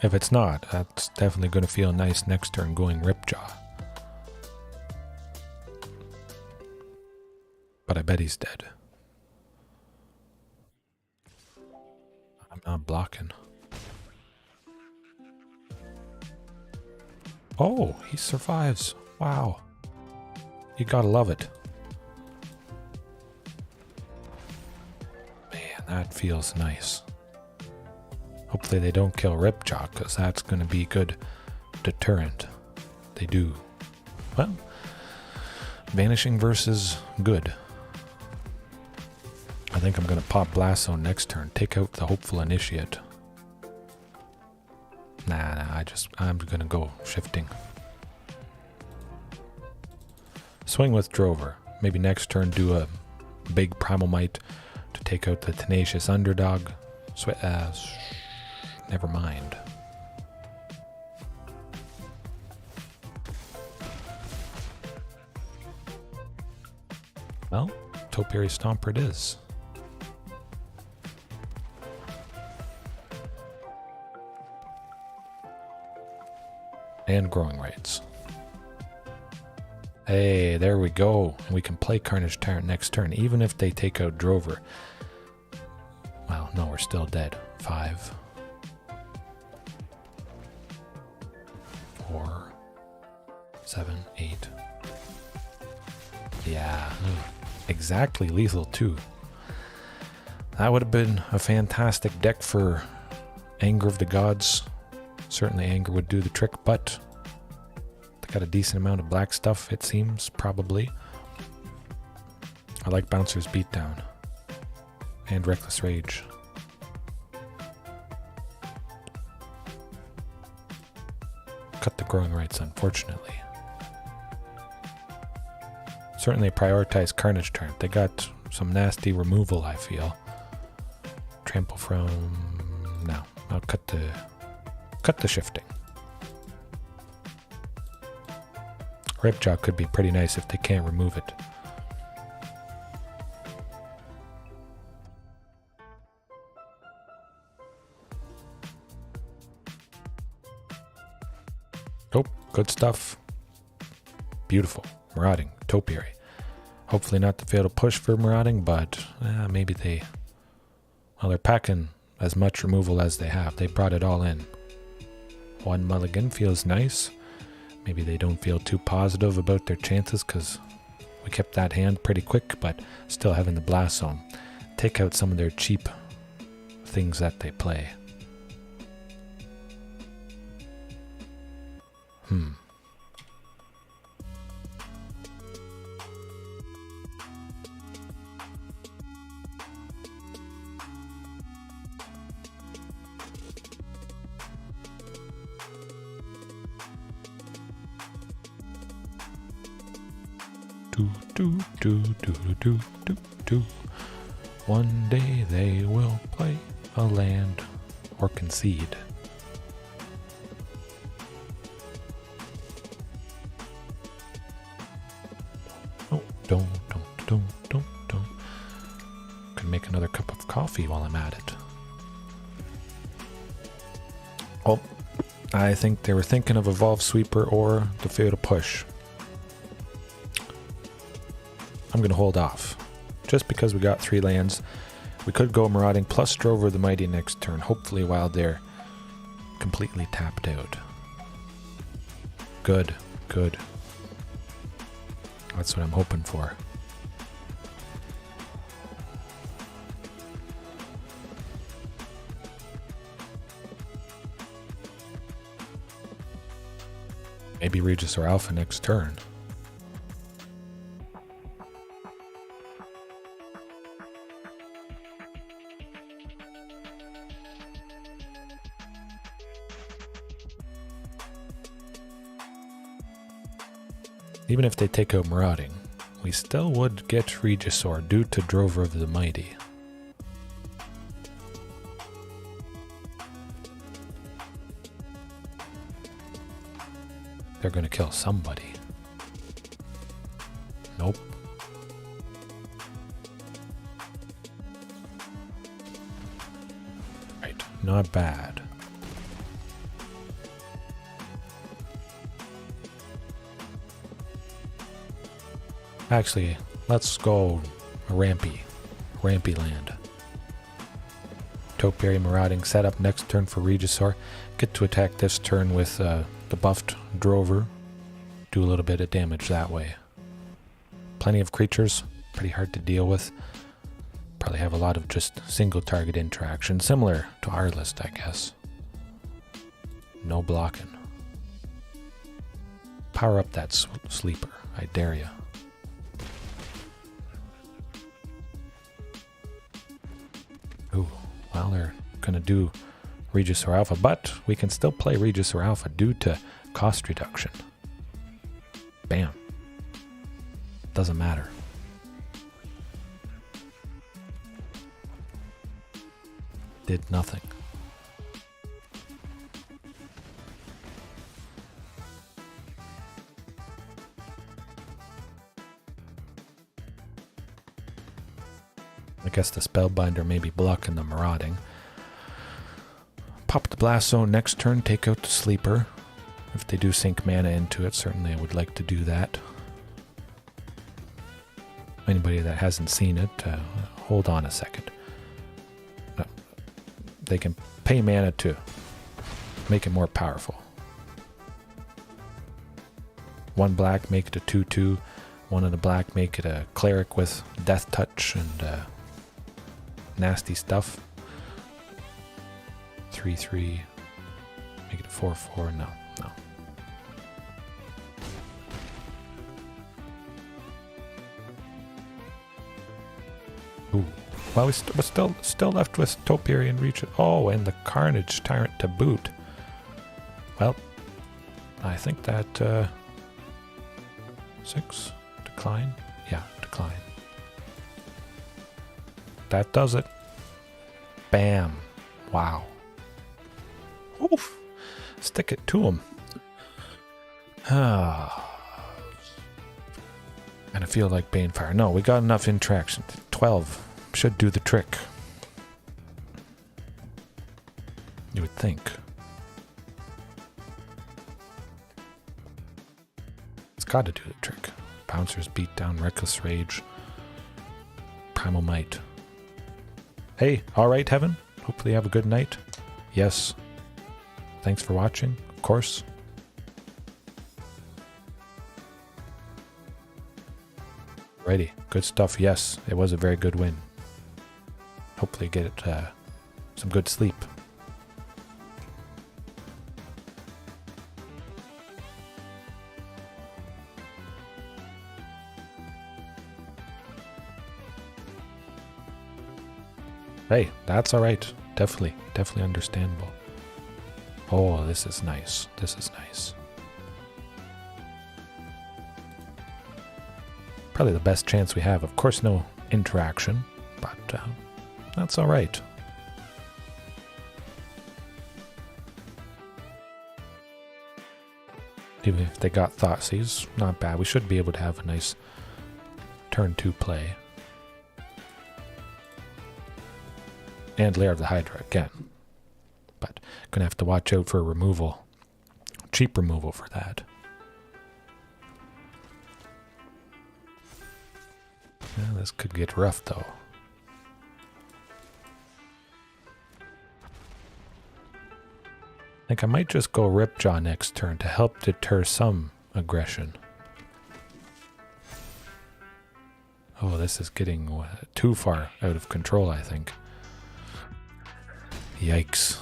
If it's not, that's definitely going to feel nice next turn going Ripjaw. But I bet he's dead. I'm not blocking. Oh, he survives. Wow. You gotta love it. Man, that feels nice. Hopefully they don't kill Ripjaw, because that's going to be good deterrent. They do. Well, vanishing versus good. I think I'm going to pop Blast Zone next turn. Take out the Hopeful Initiate. Nah, I'm going to go shifting. Swing with Drover. Maybe next turn do a big Primal Might to take out the Tenacious Underdog. Never mind. Well, Topiary Stomper it is. And Growing Rites. Hey, there we go. And we can play Carnage Tyrant next turn, even if they take out Drover. Well, no, we're still dead. 5. 4. 7, 8. Yeah, exactly lethal too. That would have been a fantastic deck for Anger of the Gods. Certainly Anger would do the trick, but they got a decent amount of black stuff, it seems, probably. I like Bouncer's Beatdown and Reckless Rage. Cut the Growing Rites, unfortunately. Certainly prioritize Carnage Tyrant. They got some nasty removal, I feel. Trample from... No, I'll cut the shifting. Ripjaw could be pretty nice if they can't remove it. Oh, good stuff. Beautiful. Marauding. Topiary. Hopefully not the fatal push for Marauding, but maybe they... Well, they're packing as much removal as they have. They brought it all in. 1 mulligan feels nice. Maybe they don't feel too positive about their chances because we kept that hand pretty quick, but still having the Blast Zone. Take out some of their cheap things that they play. Do. One day they will play a land or concede. Oh, don't. Can make another cup of coffee while I'm at it. Oh, I think they were thinking of Evolve Sweeper or the Fatal Push. I'm going to hold off. Just because we got 3 lands. We could go Marauding plus Drover the Mighty next turn, hopefully while they're completely tapped out. Good. That's what I'm hoping for. Maybe Regisaur Alpha next turn. Even if they take out Marauding, we still would get Regisaur due to Drover of the Mighty. They're going to kill somebody. Nope. Right, not bad. Actually, let's go Rampy land. Topiary Marauding set up next turn for Regisaur. Get to attack this turn with the buffed Drover. Do a little bit of damage that way. Plenty of creatures, pretty hard to deal with. Probably have a lot of just single target interaction, similar to our list, I guess. No blocking. Power up that sleeper, I dare ya. Ooh, well, they're gonna do Regisaur Alpha, but we can still play Regisaur Alpha due to cost reduction. Bam. Doesn't matter. Did nothing. I guess the Spellbinder may be blocking the Marauding. Pop the Blast Zone next turn, take out the Sleeper. If they do sink mana into it, certainly I would like to do that. Anybody that hasn't seen it, hold on a second. They can pay mana to make it more powerful. 1 black, make it a 2/2. 1 of the black, make it a Cleric with Death Touch and nasty stuff. 3/3, make it a 4/4. No. Ooh. Well, we're still left with Topiary and Reach. Oh, and the Carnage Tyrant to boot. Well, I think that 6 decline. Yeah, decline. That does it. Bam! Wow. Oof! Stick it to him. And I feel like Banefire. No, we got enough interaction. 12 should do the trick. You would think. It's got to do the trick. Bouncers beat down Reckless Rage. Primal Might. Hey, alright, Heaven? Hopefully you have a good night. Yes. Thanks for watching, of course. Alrighty, good stuff. Yes, it was a very good win. Hopefully get some good sleep. Hey, that's alright. Definitely understandable. Oh, this is nice. This is nice. Probably the best chance we have. Of course, no interaction, but that's all right. Even if they got Thoughtseize, not bad. We should be able to have a nice turn 2 play. And Lair of the Hydra again. But gonna have to watch out for removal. Cheap removal for that. Yeah, this could get rough though. I think I might just go Ripjaw next turn to help deter some aggression. Oh, this is getting too far out of control, I think. Yikes.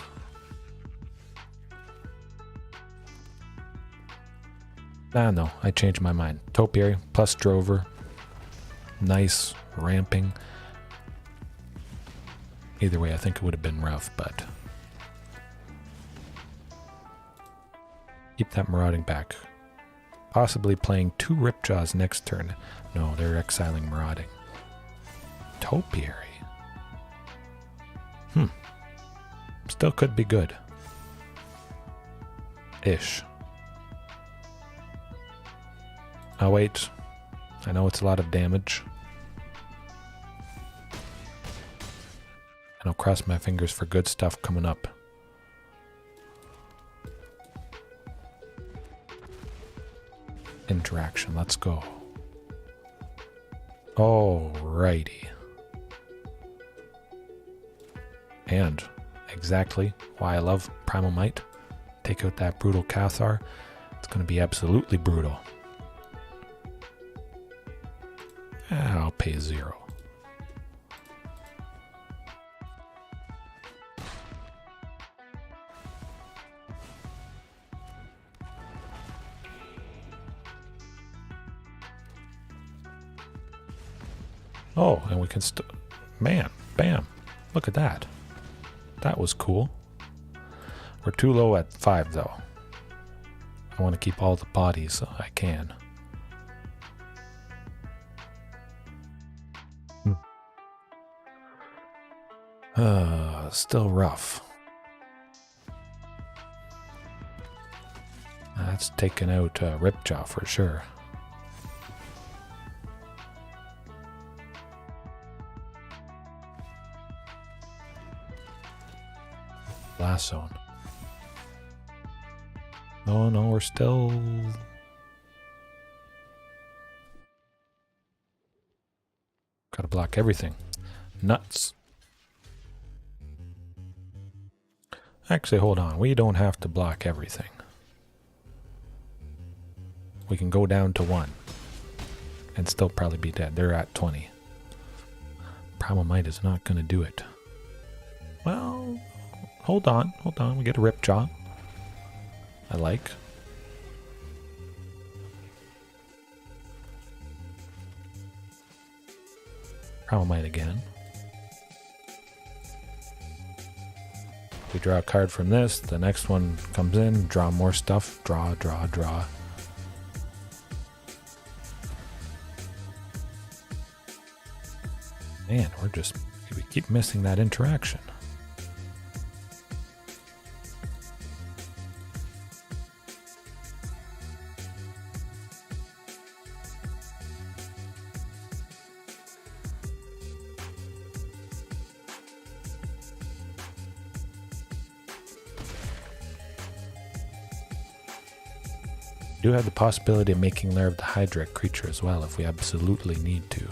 Ah, no, I changed my mind. Topiary plus Drover. Nice ramping. Either way, I think it would have been rough, but keep that Marauding back. Possibly playing 2 Ripjaws next turn. No, they're exiling Marauding. Topiary. Still could be good. Ish. Oh wait. I know it's a lot of damage. And I'll cross my fingers for good stuff coming up. Interaction, let's go. Alrighty. And exactly why I love Primal Might. Take out that brutal Cathar. It's going to be absolutely brutal. I'll pay 0. Oh, and we can still... Man, bam. Look at that. That was cool. We're too low at 5, though. I want to keep all the bodies so I can. Still rough. That's taking out Ripjaw for sure. Last zone. Oh no, we're still... Gotta block everything. Nuts. Actually, hold on. We don't have to block everything. We can go down to 1. And still probably be dead. They're at 20. Primal Might is not going to do it. Well, hold on. Hold on. We get a Ripjaw. I like. Primal Might again. We draw a card from this, the next one comes in, draw more stuff, draw, draw, draw. Man, we keep missing that interaction. We do have the possibility of making Lair of the Hydra a creature as well if we absolutely need to.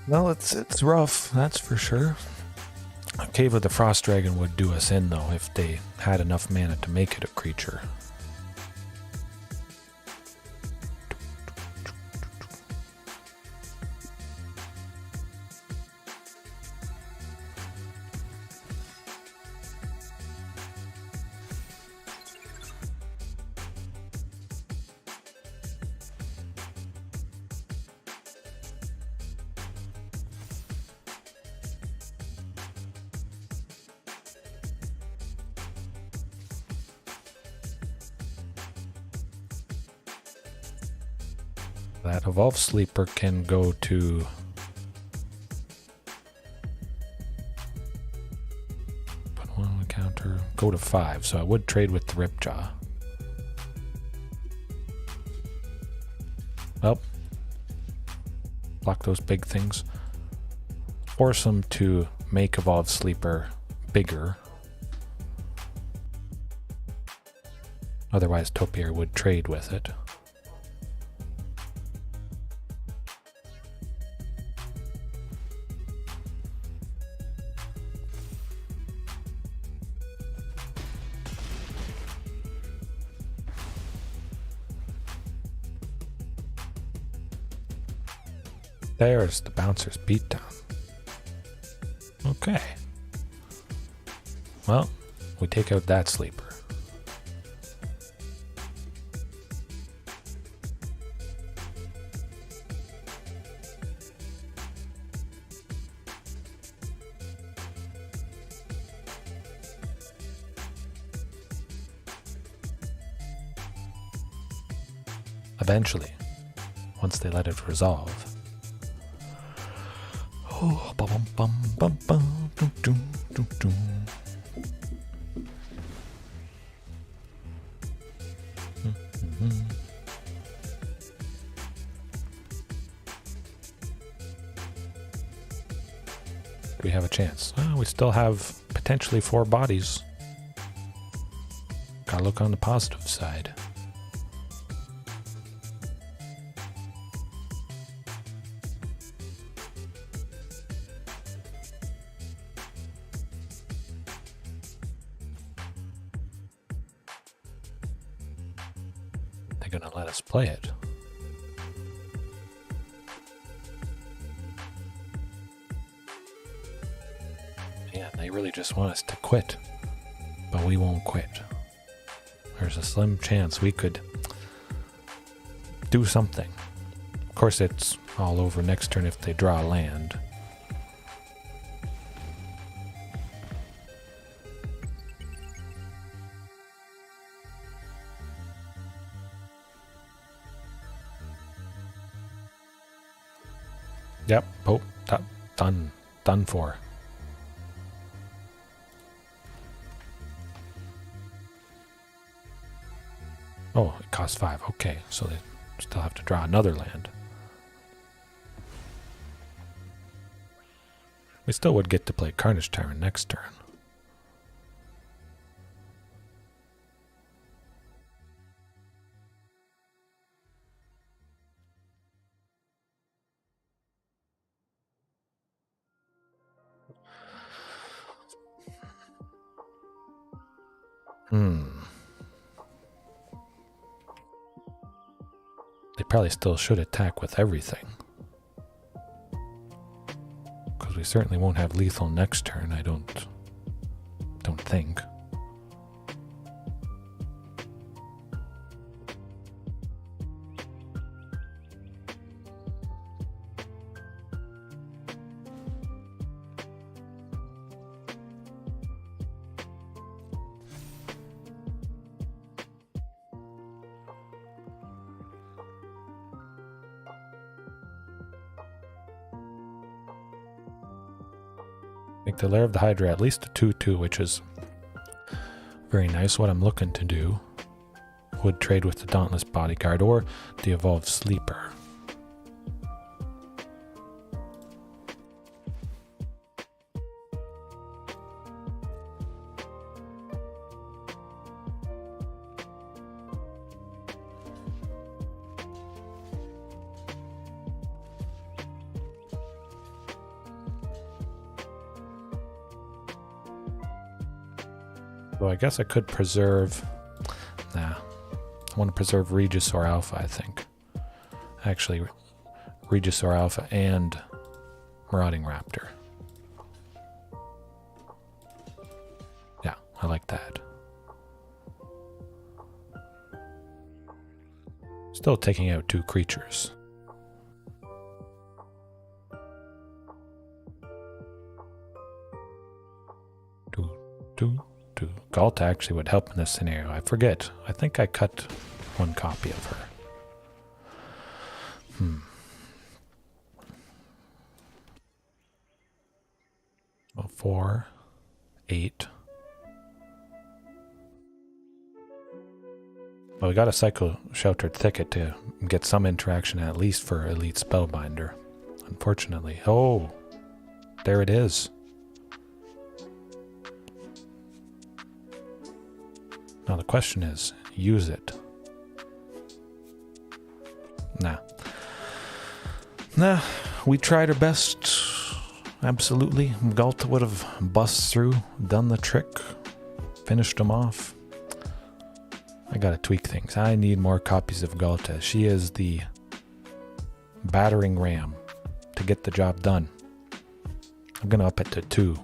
Well, it's rough, that's for sure. Cave of the Frost Dragon would do us in though if they had enough mana to make it a creature. That Evolve Sleeper can go to put 1 on the counter, go to 5, so I would trade with the Ripjaw. Well, block those big things. Force them to make Evolve Sleeper bigger. Otherwise, Topiary would trade with it. There's the bouncer's beatdown. Okay. Well, we take out that sleeper. Eventually, once they let it resolve. Oh, bum bum bum bum dum dum dum dum. We have a chance. Well, we still have potentially 4 bodies. Gotta look on the positive side. They're gonna let us play it. Yeah, they really just want us to quit, but we won't quit. There's a slim chance we could do something. Of course, it's all over next turn if they draw land. Yep. Oh, done. Done for. Oh, it costs 5. Okay, so they still have to draw another land. We still would get to play Carnage Tyrant next turn. They probably still should attack with everything. Because we certainly won't have lethal next turn, I don't think. Make the Lair of the Hydra at least a 2/2, which is very nice. What I'm looking to do would trade with the Dauntless Bodyguard or the Evolved Sleeper. So I guess I could preserve... Nah. I want to preserve Regisaur Alpha, I think. Actually, Regisaur Alpha and Marauding Raptor. Yeah, I like that. Still taking out 2 creatures. Ghalta actually would help in this scenario. I forget. I think I cut 1 copy of her. 4, 8. Well, we got a Psycho Sheltered Thicket to get some interaction at least for Elite Spellbinder. Unfortunately. Oh, there it is. Now the question is, use it. Nah, we tried our best. Absolutely. Ghalta would have bust through, done the trick, finished him off. I gotta tweak things. I need more copies of Ghalta. She is the battering ram to get the job done. I'm going to up it to 2.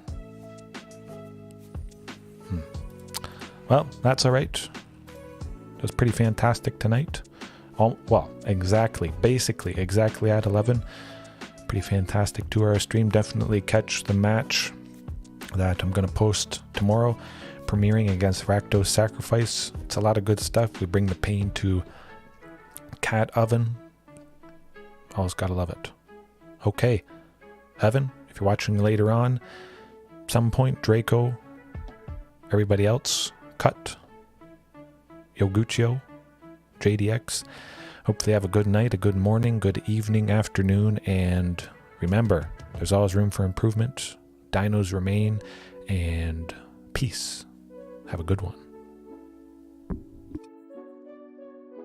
Well, that's alright. It was pretty fantastic tonight. Well, basically exactly at 11. Pretty fantastic 2-hour stream. Definitely catch the match that I'm going to post tomorrow, premiering against Rakdos Sacrifice. It's a lot of good stuff. We bring the pain to Cat Oven. Always gotta love it. Okay, Evan, if you're watching later on, some point, Draco, everybody else, Cut, Yoguchio, JDX, hopefully have a good night, a good morning, good evening, afternoon, and remember, there's always room for improvement. Dinos remain, and peace. Have a good one.